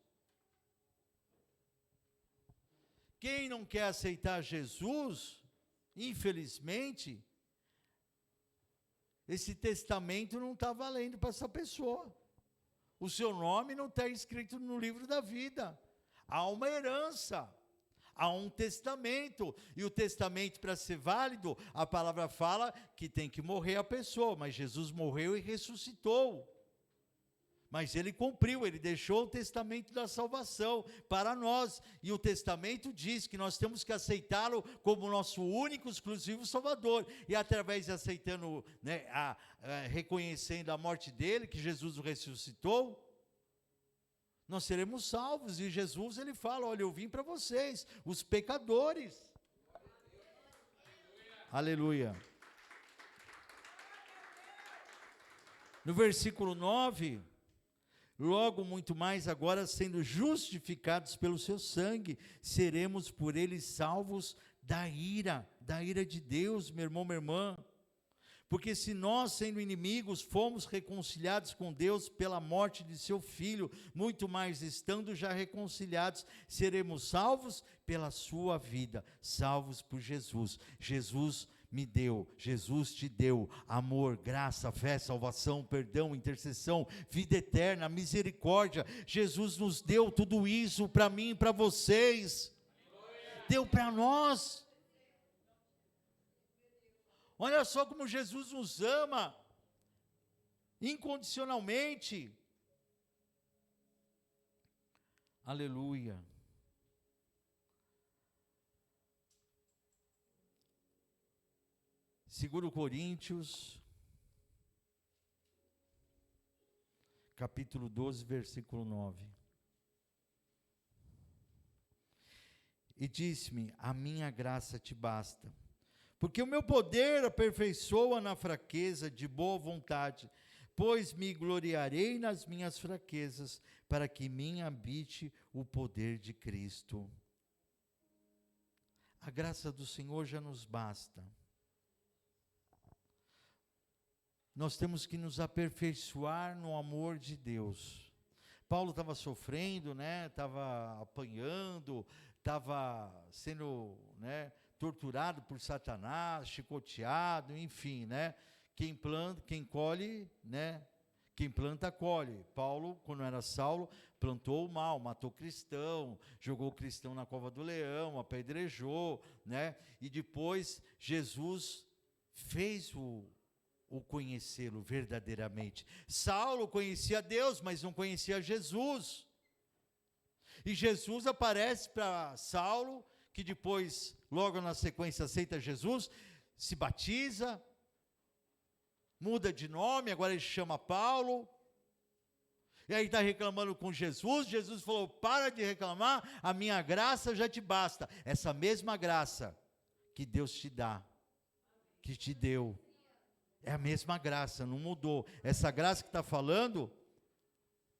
Quem não quer aceitar Jesus, infelizmente, esse testamento não está valendo para essa pessoa. O seu nome não está escrito no livro da vida. Há uma herança, há um testamento, e o testamento, para ser válido, a palavra fala que tem que morrer a pessoa, mas Jesus morreu e ressuscitou. Mas ele cumpriu, ele deixou o testamento da salvação para nós, e o testamento diz que nós temos que aceitá-lo como nosso único, exclusivo Salvador, e através de aceitando, né, reconhecendo a morte dele, que Jesus o ressuscitou, nós seremos salvos. E Jesus, ele fala: olha, eu vim para vocês, os pecadores. Aleluia. No versículo 9... Logo, muito mais agora, sendo justificados pelo seu sangue, seremos por ele salvos da ira de Deus, meu irmão, minha irmã. Porque se nós, sendo inimigos, fomos reconciliados com Deus pela morte de seu Filho, muito mais estando já reconciliados, seremos salvos pela sua vida, salvos por Jesus. Jesus me deu, Jesus te deu amor, graça, fé, salvação, perdão, intercessão, vida eterna, misericórdia. Jesus nos deu tudo isso para mim e para vocês. Deu para nós. Olha só como Jesus nos ama incondicionalmente. Aleluia. Segundo Coríntios, capítulo 12, versículo 9. E disse-me: a minha graça te basta, porque o meu poder aperfeiçoa na fraqueza. De boa vontade, pois me gloriarei nas minhas fraquezas, para que em mim habite o poder de Cristo. A graça do Senhor já nos basta. Nós temos que nos aperfeiçoar no amor de Deus. Paulo estava sofrendo, né? Estava apanhando, estava sendo, né, torturado por Satanás, chicoteado, enfim, né? Quem planta, quem colhe, né? Quem planta, colhe. Paulo, quando era Saulo, plantou o mal, matou cristão, jogou o cristão na cova do leão, apedrejou, né? E depois Jesus fez o conhecê-lo verdadeiramente. Saulo conhecia Deus, mas não conhecia Jesus. E Jesus aparece para Saulo, que depois, logo na sequência, aceita Jesus, se batiza, muda de nome, agora ele chama Paulo. E aí está reclamando com Jesus. Jesus falou: para de reclamar, a minha graça já te basta. Essa mesma graça que Deus te dá, que te deu, é a mesma graça, não mudou. Essa graça que está falando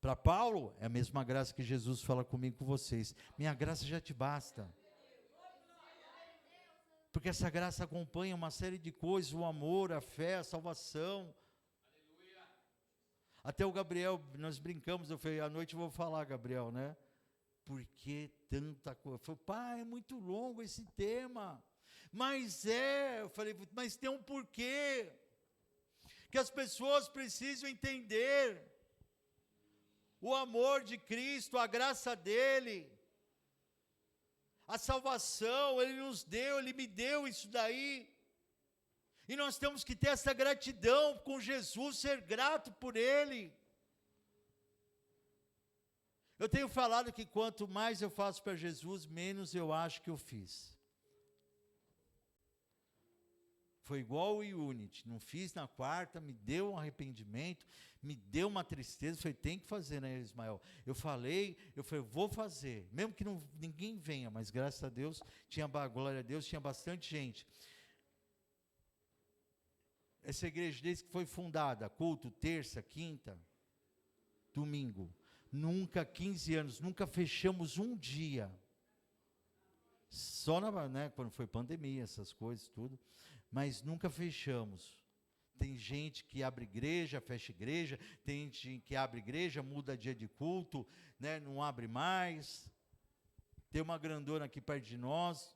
para Paulo é a mesma graça que Jesus fala comigo, com vocês. Minha graça já te basta. Porque essa graça acompanha uma série de coisas: o amor, a fé, a salvação. Até o Gabriel, nós brincamos, eu falei: à noite eu vou falar, Gabriel, né? por que tanta coisa? Eu falei, pai, é muito longo esse tema. Eu falei, mas tem um porquê, que as pessoas precisam entender. O amor de Cristo, a graça dEle, a salvação, Ele nos deu, Ele me deu isso daí. E nós temos que ter essa gratidão com Jesus, ser grato por Ele. Eu tenho falado que quanto mais eu faço para Jesus, menos eu acho que eu fiz. Foi igual o Unity, não fiz na quarta, me deu um arrependimento, me deu uma tristeza, falei, tem que fazer, né, Ismael? Eu falei, vou fazer, mesmo que ninguém venha, mas graças a Deus, glória a Deus, tinha bastante gente. Essa igreja, desde que foi fundada, culto, terça, quinta, domingo, nunca, 15 anos, nunca fechamos um dia, só quando foi pandemia, essas coisas, tudo, mas nunca fechamos. Tem gente que abre igreja, fecha igreja, tem gente que abre igreja, muda dia de culto, né, não abre mais. Tem uma grandona aqui perto de nós,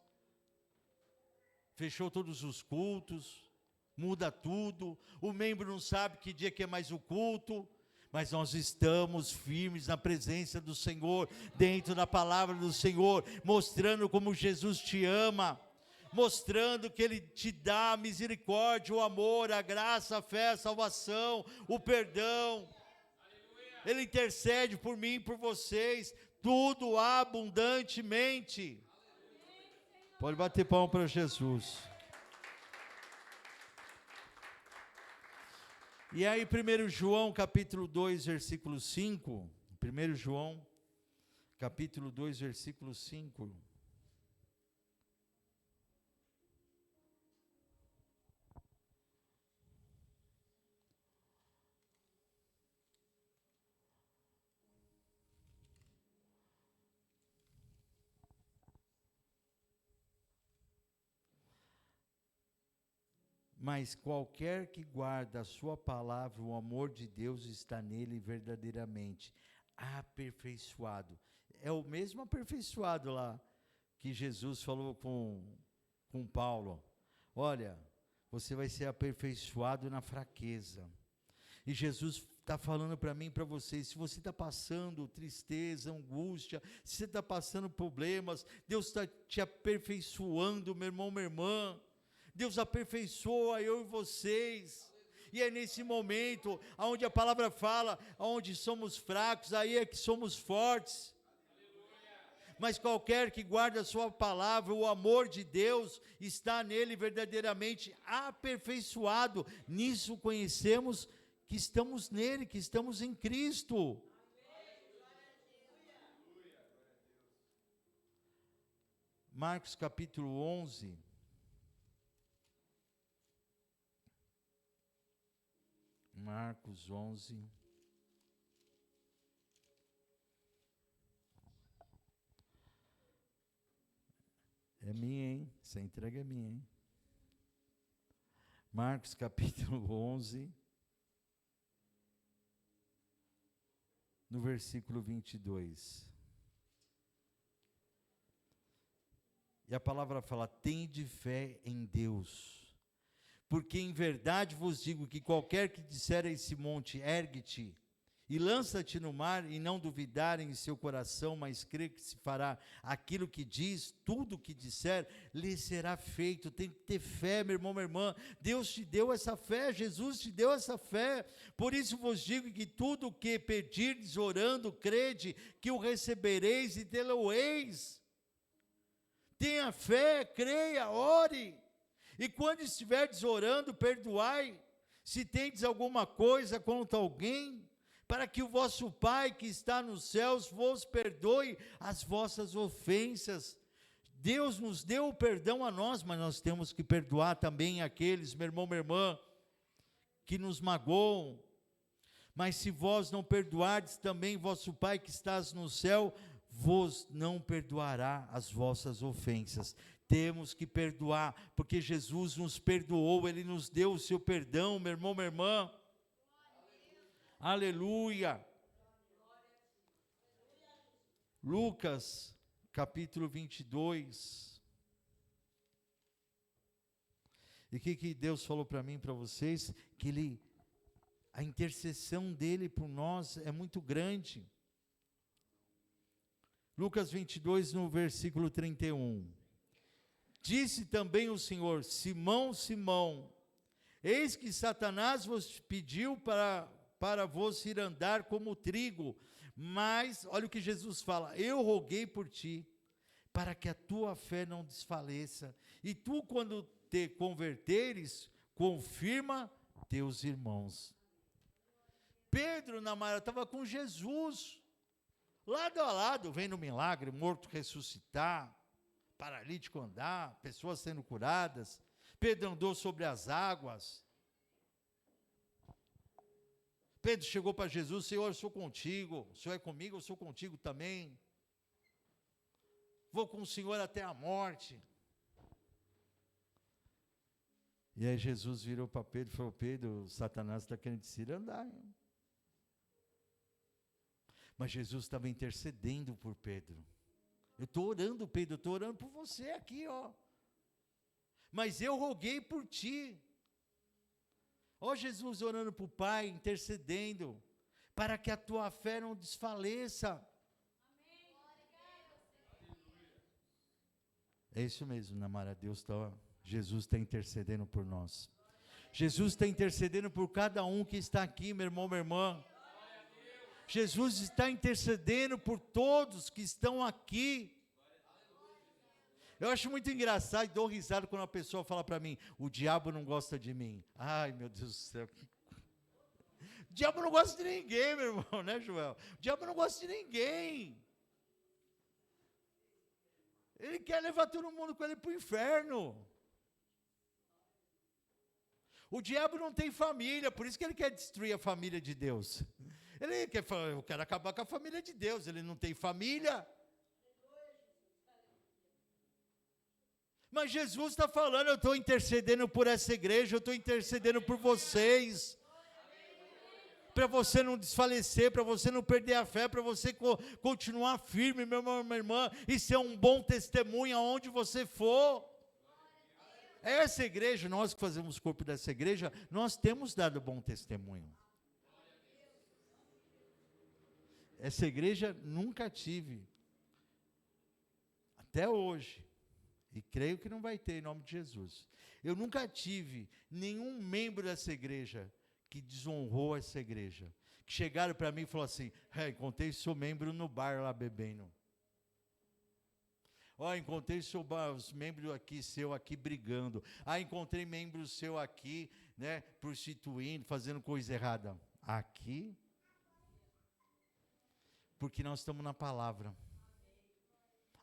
fechou todos os cultos, muda tudo, o membro não sabe que dia que é mais o culto, mas nós estamos firmes na presença do Senhor, dentro da palavra do Senhor, mostrando como Jesus te ama, mostrando que Ele te dá a misericórdia, o amor, a graça, a fé, a salvação, o perdão. Ele intercede por mim e por vocês, tudo abundantemente. Pode bater palma para Jesus. E aí 1 João capítulo 2, versículo 5, 1 João capítulo 2, versículo 5. Mas qualquer que guarda a sua palavra, o amor de Deus está nele verdadeiramente aperfeiçoado. É o mesmo aperfeiçoado lá que Jesus falou com Paulo. Olha, você vai ser aperfeiçoado na fraqueza. E Jesus está falando para mim e para vocês, se você está passando tristeza, angústia, se você está passando problemas, Deus está te aperfeiçoando, meu irmão, minha irmã. Deus aperfeiçoa eu e vocês, e é nesse momento, onde a palavra fala, onde somos fracos, aí é que somos fortes. Mas qualquer que guarda a sua palavra, o amor de Deus está nele verdadeiramente aperfeiçoado. Nisso conhecemos que estamos nele, que estamos em Cristo. Marcos capítulo 11. Marcos 11. É minha, hein? Essa entrega é minha, hein? Marcos capítulo 11, no versículo 22. E a palavra fala, tende fé em Deus. Porque em verdade vos digo que qualquer que disser a esse monte, ergue-te e lança-te no mar, e não duvidar em seu coração, mas crer que se fará aquilo que diz, tudo o que disser, lhe será feito. Tem que ter fé, meu irmão, minha irmã. Deus te deu essa fé, Jesus te deu essa fé. Por isso vos digo que tudo o que pedirdes orando, crede que o recebereis e tê-lo-eis. Tenha fé, creia, ore. E quando estiverdes orando, perdoai, se tendes alguma coisa contra alguém, para que o vosso Pai que está nos céus vos perdoe as vossas ofensas. Deus nos deu o perdão a nós, mas nós temos que perdoar também aqueles, meu irmão, minha irmã, que nos magoam. Mas se vós não perdoardes, também vosso Pai que estás no céu vos não perdoará as vossas ofensas. Temos que perdoar, porque Jesus nos perdoou, Ele nos deu o seu perdão, meu irmão, minha irmã. Aleluia. Lucas, capítulo 22. E o que Deus falou para mim e para vocês? Que a intercessão dele por nós é muito grande. Lucas 22, no versículo 31. Disse também o Senhor: Simão, Simão, eis que Satanás vos pediu para vos ir andar como trigo, mas, olha o que Jesus fala: eu roguei por ti, para que a tua fé não desfaleça, e tu, quando te converteres, confirma teus irmãos. Pedro, na mar, estava com Jesus, lado a lado, vendo milagre, morto ressuscitar, paralítico andar, pessoas sendo curadas. Pedro andou sobre as águas. Pedro chegou para Jesus: Senhor, eu sou contigo, o Senhor é comigo, eu sou contigo também. Vou com o Senhor até a morte. E aí Jesus virou para Pedro e falou: Pedro, Satanás está querendo te ir andar. Hein? Mas Jesus estava intercedendo por Pedro. Eu estou orando, Pedro, eu estou orando por você aqui, ó. Mas eu roguei por ti. Ó Jesus orando para o Pai, intercedendo, para que a tua fé não desfaleça. Amém. É isso mesmo, Namara, Jesus está intercedendo por nós. Jesus está intercedendo por cada um que está aqui, meu irmão, minha irmã. Jesus está intercedendo por todos que estão aqui. Eu acho muito engraçado e dou risada quando a pessoa fala para mim: o diabo não gosta de mim. Ai, meu Deus do céu. O diabo não gosta de ninguém, meu irmão, né, Joel? O diabo não gosta de ninguém. Ele quer levar todo mundo com ele para o inferno. O diabo não tem família, por isso que ele quer destruir a família de Deus. Ele quer falar: eu quero acabar com a família de Deus. Ele não tem família. Mas Jesus está falando: eu estou intercedendo por essa igreja, eu estou intercedendo por vocês, para você não desfalecer, para você não perder a fé, para você continuar firme, meu irmão, minha irmã, e ser um bom testemunho aonde você for. Essa igreja, nós que fazemos corpo dessa igreja, nós temos dado bom testemunho. Essa igreja nunca tive, até hoje, e creio que não vai ter, em nome de Jesus. Eu nunca tive nenhum membro dessa igreja que desonrou essa igreja, que chegaram para mim e falaram assim: encontrei seu membro no bar lá bebendo. Encontrei os membros aqui, seu aqui brigando. Encontrei membros seu aqui, né, prostituindo, fazendo coisa errada. Aqui, porque nós estamos na palavra.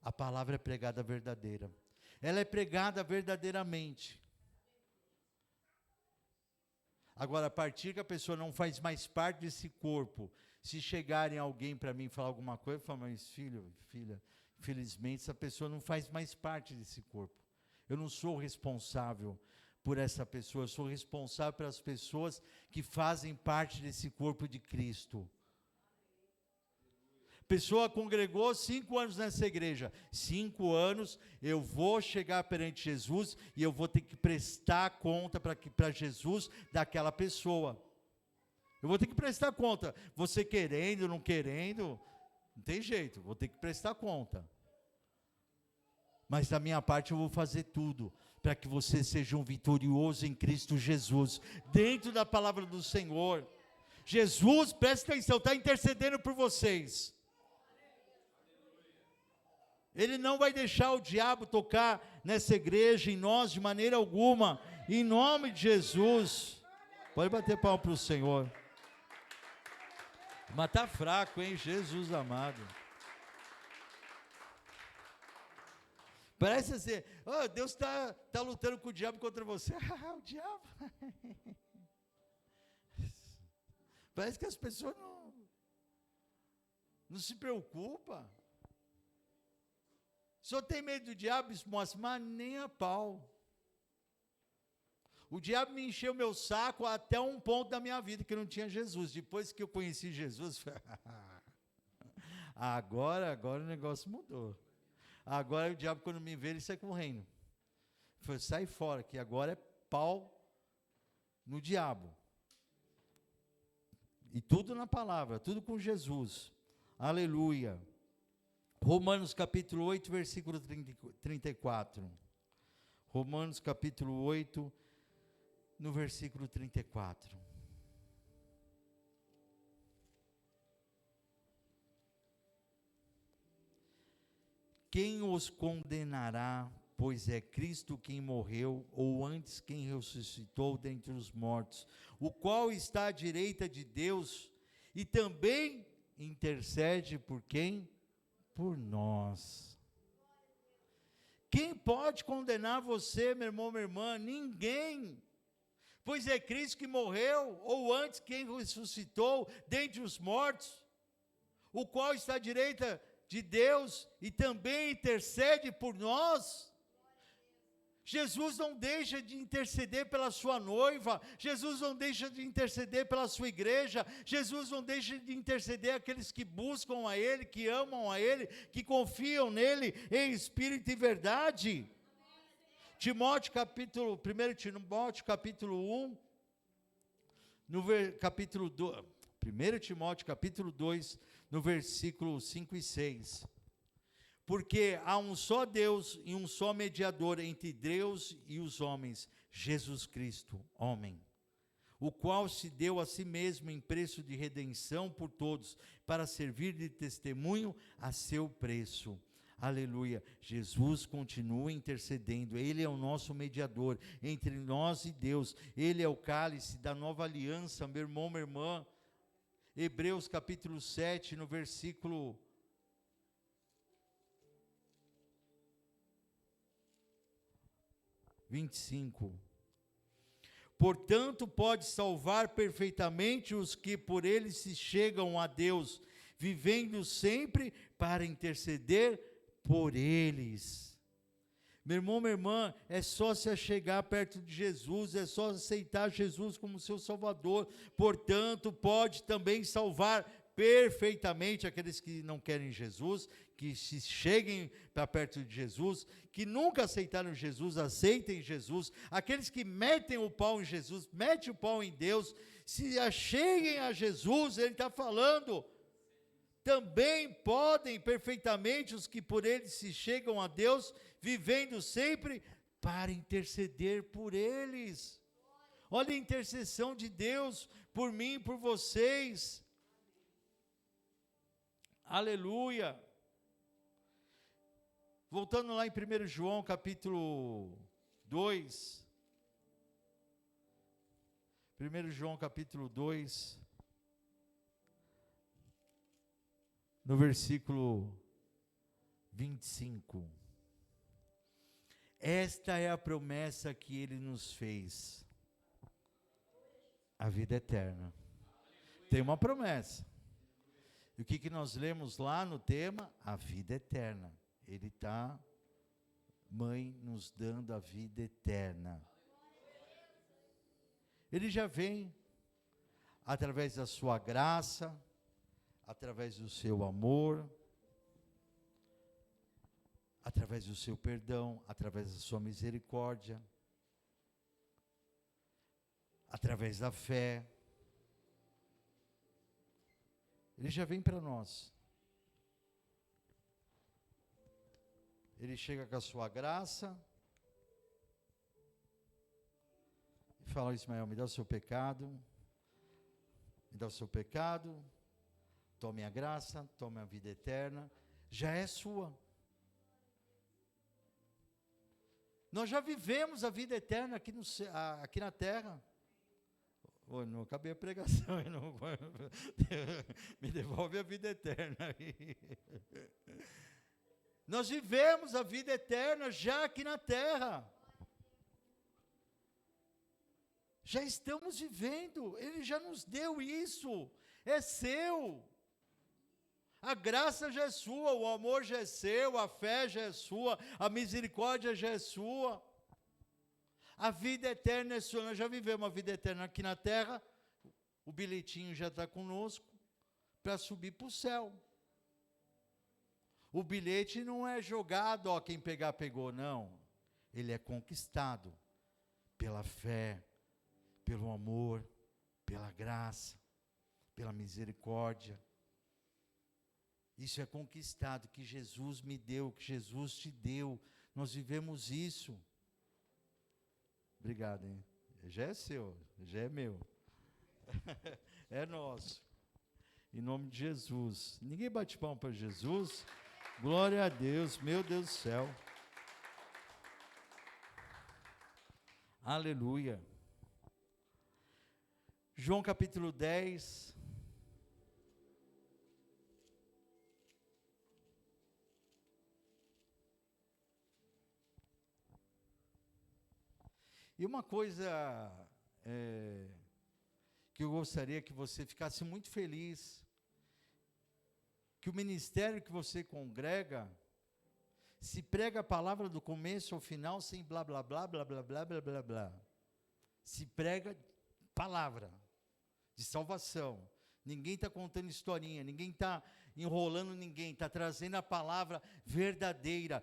A palavra é pregada verdadeira. Ela é pregada verdadeiramente. Agora, a partir que a pessoa não faz mais parte desse corpo, se chegarem alguém para mim falar alguma coisa, eu falo: mas filha, infelizmente essa pessoa não faz mais parte desse corpo. Eu não sou responsável por essa pessoa, eu sou responsável pelas pessoas que fazem parte desse corpo de Cristo. Pessoa congregou 5 anos nessa igreja, 5 anos, eu vou chegar perante Jesus e eu vou ter que prestar conta para Jesus daquela pessoa. Eu vou ter que prestar conta, você querendo, não querendo, não tem jeito, vou ter que prestar conta. Mas da minha parte eu vou fazer tudo, para que você seja um vitorioso em Cristo Jesus, dentro da palavra do Senhor. Jesus, presta atenção, está intercedendo por vocês. Ele não vai deixar o diabo tocar nessa igreja, em nós, de maneira alguma, em nome de Jesus. Pode bater palma para o Senhor. Mas está fraco, hein, Jesus amado. Parece assim: Deus está lutando com o diabo contra você. O diabo. Parece que as pessoas não se preocupam. Só tem medo do diabo, mas nem a pau. O diabo me encheu meu saco até um ponto da minha vida que não tinha Jesus. Depois que eu conheci Jesus, Agora o negócio mudou. Agora o diabo, quando me vê, ele sai correndo. Falei, sai fora, que agora é pau no diabo. E tudo na palavra, tudo com Jesus. Aleluia. Romanos capítulo 8, versículo 34. Romanos capítulo 8, no versículo 34. Quem os condenará, pois é Cristo quem morreu, ou antes quem ressuscitou dentre os mortos, o qual está à direita de Deus, e também intercede por quem? Por nós. Quem pode condenar você, meu irmão, minha irmã? Ninguém. Pois é Cristo que morreu, ou antes quem ressuscitou dentre os mortos, o qual está à direita de Deus e também intercede por nós. Jesus não deixa de interceder pela sua noiva, Jesus não deixa de interceder pela sua igreja, Jesus não deixa de interceder aqueles que buscam a Ele, que amam a Ele, que confiam nele em espírito e verdade. 1 Timóteo capítulo 1, no capítulo 2, 1 Timóteo capítulo 2, no versículo 5 e 6. Porque há um só Deus e um só mediador entre Deus e os homens, Jesus Cristo, homem, o qual se deu a si mesmo em preço de redenção por todos, para servir de testemunho a seu preço. Aleluia. Jesus continua intercedendo, Ele é o nosso mediador entre nós e Deus, Ele é o cálice da nova aliança, meu irmão, minha irmã. Hebreus capítulo 7, no versículo 25. Portanto, pode salvar perfeitamente os que por ele se chegam a Deus, vivendo sempre para interceder por eles. Meu irmão, minha irmã, é só se achegar perto de Jesus, é só aceitar Jesus como seu Salvador. Portanto, pode também salvar perfeitamente aqueles que não querem Jesus, que se cheguem para perto de Jesus, que nunca aceitaram Jesus, aceitem Jesus. Aqueles que metem o pau em Jesus, metem o pau em Deus, se acheguem a Jesus, Ele está falando. Também podem perfeitamente os que por ele se chegam a Deus, vivendo sempre para interceder por eles. Olha a intercessão de Deus por mim e por vocês. Aleluia. Voltando lá em 1 João capítulo 2. 1 João capítulo 2. No versículo 25. Esta é a promessa que Ele nos fez. A vida eterna. Tem uma promessa. E o que nós lemos lá no tema? A vida eterna. Ele está, mãe, nos dando a vida eterna. Ele já vem, através da sua graça, através do seu amor, através do seu perdão, através da sua misericórdia, através da fé. Ele já vem para nós. Ele chega com a sua graça e fala: Ismael, me dá o seu pecado, me dá o seu pecado, tome a graça, tome a vida eterna, já é sua. Nós já vivemos a vida eterna aqui na terra. Oh, não acabei a pregação, não, me devolve a vida eterna aí. Nós vivemos a vida eterna já aqui na terra. Já estamos vivendo, Ele já nos deu isso, é seu. A graça já é sua, o amor já é seu, a fé já é sua, a misericórdia já é sua. A vida eterna é sua. Nós já vivemos a vida eterna aqui na terra, o bilhetinho já está conosco, para subir para o céu. O bilhete não é jogado, ó, quem pegar, pegou, não. Ele é conquistado pela fé, pelo amor, pela graça, pela misericórdia. Isso é conquistado, que Jesus me deu, que Jesus te deu. Nós vivemos isso. Obrigado, hein? Já é seu, já é meu. É nosso. Em nome de Jesus. Ninguém bate palma para Jesus? Glória a Deus, meu Deus do céu. Aleluia. João capítulo 10. E uma coisa que eu gostaria que você ficasse muito feliz, que o ministério que você congrega, se prega a palavra do começo ao final, sem blá, blá, blá, blá, blá, blá, blá, blá, blá. Se prega palavra de salvação. Ninguém está contando historinha, ninguém está enrolando ninguém, está trazendo a palavra verdadeira.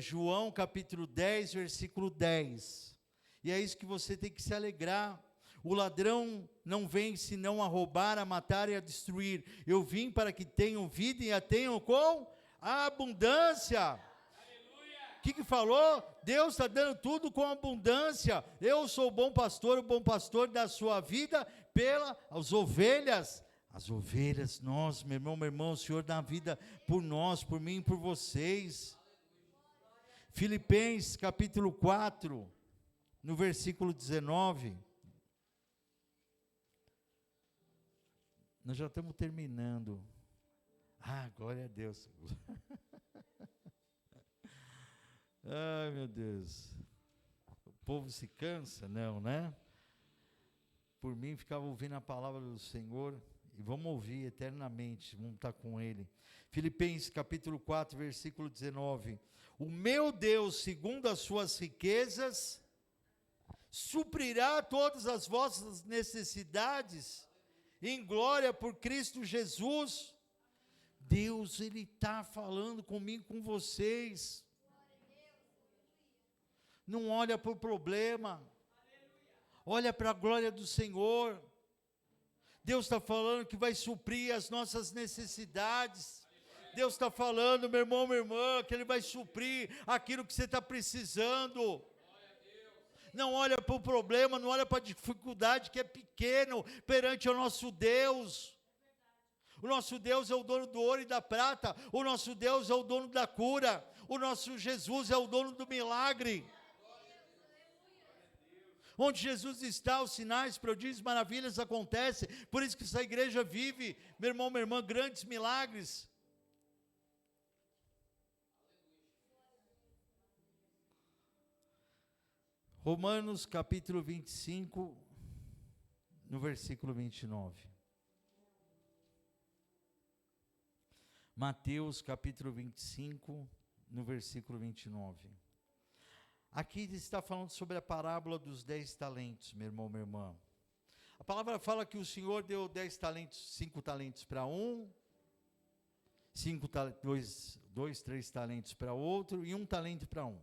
João capítulo 10, versículo 10. E é isso que você tem que se alegrar. O ladrão não vem senão a roubar, a matar e a destruir. Eu vim para que tenham vida e a tenham com abundância. O que falou? Deus está dando tudo com abundância. Eu sou o bom pastor da sua vida pelas ovelhas. As ovelhas, nós, meu irmão, o Senhor dá vida por nós, por mim e por vocês. Filipenses capítulo 4, no versículo 19. Nós já estamos terminando. Glória a Deus. Ai, meu Deus. O povo se cansa? Não, né? Por mim, ficava ouvindo a palavra do Senhor, e vamos ouvir eternamente, vamos estar com Ele. Filipenses capítulo 4, versículo 19. O meu Deus, segundo as suas riquezas, suprirá todas as vossas necessidades, em glória por Cristo Jesus. Deus, Ele está falando comigo, com vocês. Não olha para o problema, olha para a glória do Senhor. Deus está falando que vai suprir as nossas necessidades. Deus está falando, meu irmão, minha irmã, que Ele vai suprir aquilo que você está precisando. Não olha para o problema, não olha para a dificuldade que é pequeno perante o nosso Deus. O nosso Deus é o dono do ouro e da prata. O nosso Deus é o dono da cura. O nosso Jesus é o dono do milagre. Onde Jesus está, os sinais, prodígios, maravilhas acontecem. Por isso que essa igreja vive, meu irmão, minha irmã, grandes milagres. Romanos capítulo 25, no versículo 29. Mateus capítulo 25, no versículo 29. Aqui está falando sobre a parábola dos 10 talentos, meu irmão, minha irmã. A palavra fala que o Senhor deu 10 talentos, 5 talentos para um, 2, 3 talentos para outro e 1 talento para um.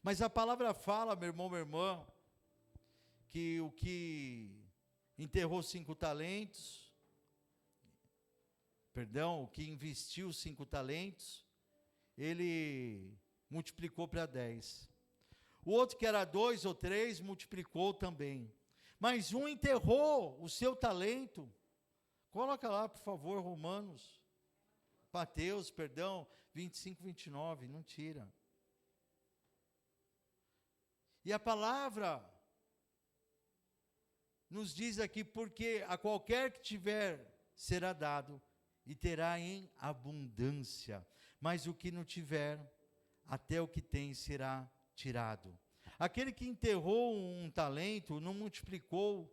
Mas a palavra fala, meu irmão, minha irmã, que o que enterrou 5 talentos, o que investiu 5 talentos, ele multiplicou para 10. O outro que era 2 ou 3, multiplicou também. Mas um enterrou o seu talento. Coloca lá, por favor, Mateus, 25, 29, não tira. E a palavra nos diz aqui, porque a qualquer que tiver será dado, e terá em abundância. Mas o que não tiver, até o que tem será tirado. Aquele que enterrou um talento, não multiplicou.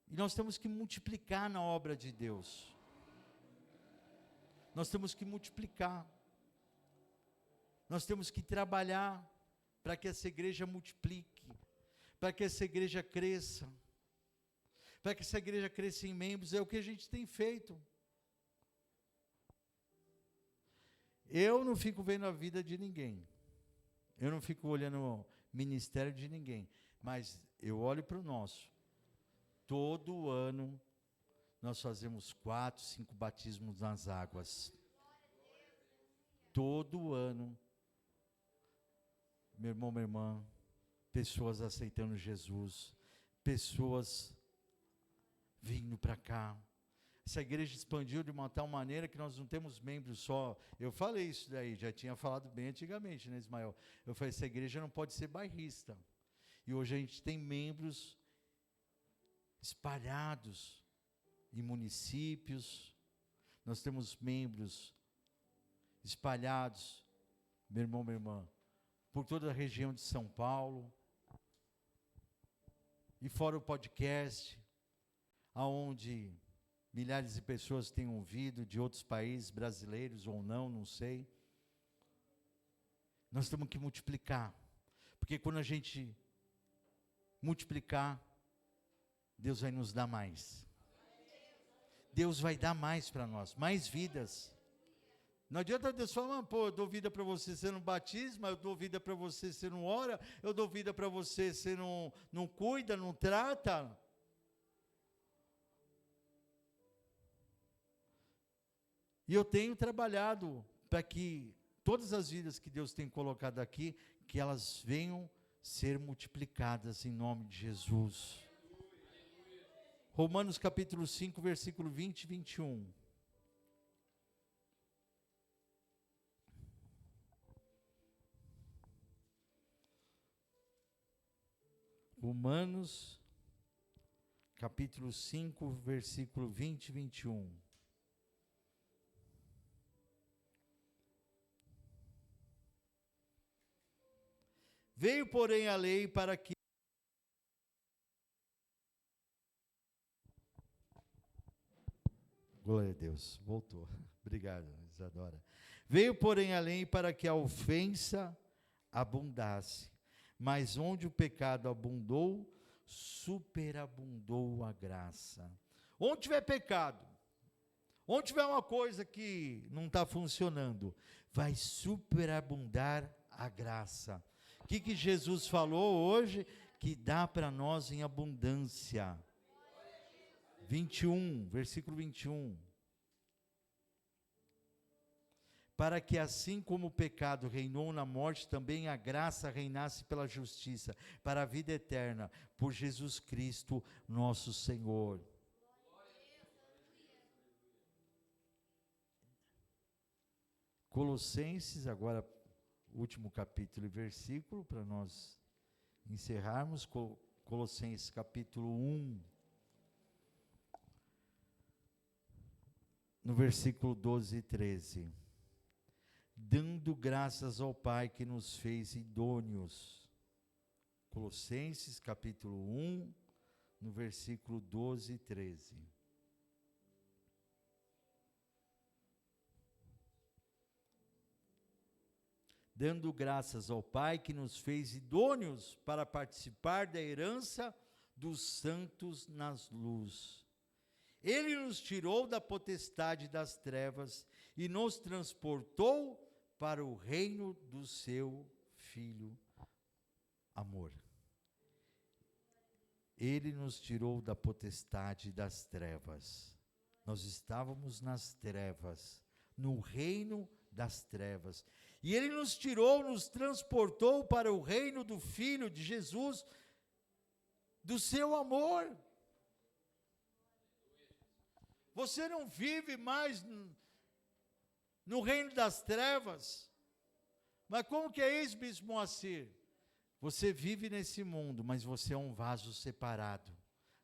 E nós temos que multiplicar na obra de Deus. Nós temos que multiplicar. Nós temos que trabalhar para que essa igreja multiplique, para que essa igreja cresça, para que essa igreja cresça em membros. É o que a gente tem feito. Eu não fico vendo a vida de ninguém. Eu não fico olhando o ministério de ninguém. Mas eu olho para o nosso. Todo ano nós fazemos 4, 5 batismos nas águas. Todo ano. Meu irmão, minha irmã, pessoas aceitando Jesus, pessoas vindo para cá. Essa igreja expandiu de uma tal maneira que nós não temos membros só. Eu falei isso daí, já tinha falado bem antigamente, né, Ismael? Eu falei, essa igreja não pode ser bairrista. E hoje a gente tem membros espalhados em municípios, nós temos membros espalhados, meu irmão, minha irmã, por toda a região de São Paulo, e fora o podcast, aonde milhares de pessoas têm ouvido de outros países, brasileiros ou não, não sei. Nós temos que multiplicar, porque quando a gente multiplicar, Deus vai nos dar mais. Deus vai dar mais para nós, mais vidas. Não adianta Deus falar, pô, eu dou vida para você, você não batisma, eu dou vida para você, você não ora, eu dou vida para você, você não cuida, não trata. E eu tenho trabalhado para que todas as vidas que Deus tem colocado aqui, que elas venham ser multiplicadas em nome de Jesus. Romanos capítulo 5, versículo 20 e 21. Romanos, capítulo 5, versículo 20 e 21. Veio, porém, a lei para que... Glória a Deus, voltou. Obrigado, Isadora. Veio, porém, a lei para que a ofensa abundasse. Mas onde o pecado abundou, superabundou a graça. Onde tiver pecado, onde tiver uma coisa que não está funcionando, vai superabundar a graça. O que Jesus falou hoje? Que dá para nós em abundância. 21, versículo 21. Para que assim como o pecado reinou na morte, também a graça reinasse pela justiça, para a vida eterna, por Jesus Cristo, nosso Senhor. Colossenses, agora, último capítulo e versículo, para nós encerrarmos, Colossenses capítulo 1, no versículo 12 e 13. Dando graças ao Pai que nos fez idôneos. Colossenses capítulo 1, no versículo 12 e 13. Dando graças ao Pai que nos fez idôneos para participar da herança dos santos nas luz. Ele nos tirou da potestade das trevas e nos transportou para o reino do seu Filho amor. Ele nos tirou da potestade das trevas. Nós estávamos nas trevas, no reino das trevas. E Ele nos tirou, nos transportou para o reino do Filho de Jesus, do seu amor. Você não vive mais no reino das trevas. Mas como que é isso, Bispo Moacir? Você vive nesse mundo, mas você é um vaso separado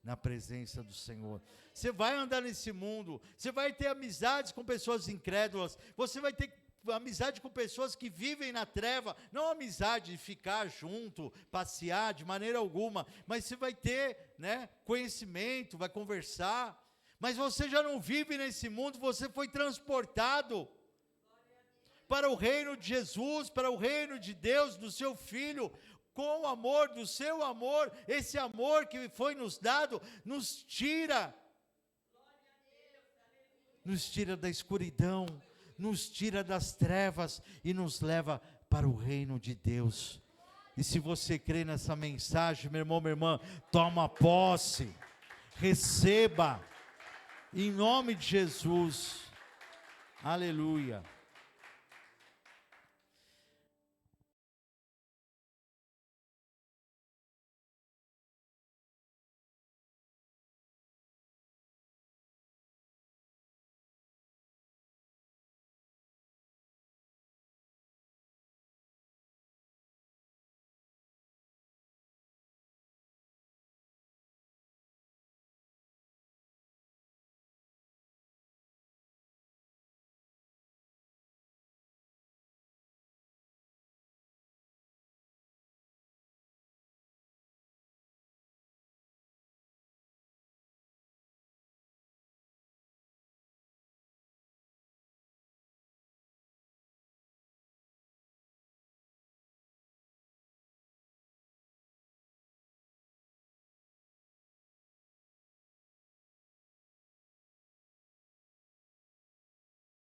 na presença do Senhor. Você vai andar nesse mundo, você vai ter amizades com pessoas incrédulas, você vai ter amizade com pessoas que vivem na treva, não amizade de ficar junto, passear de maneira alguma, mas você vai ter, conhecimento, vai conversar. Mas você já não vive nesse mundo, você foi transportado para o reino de Jesus, para o reino de Deus, do seu Filho, com o amor, do seu amor. Esse amor que foi nos dado, nos tira da escuridão, nos tira das trevas e nos leva para o reino de Deus. E se você crê nessa mensagem, meu irmão, minha irmã, toma posse, receba, em nome de Jesus, aleluia.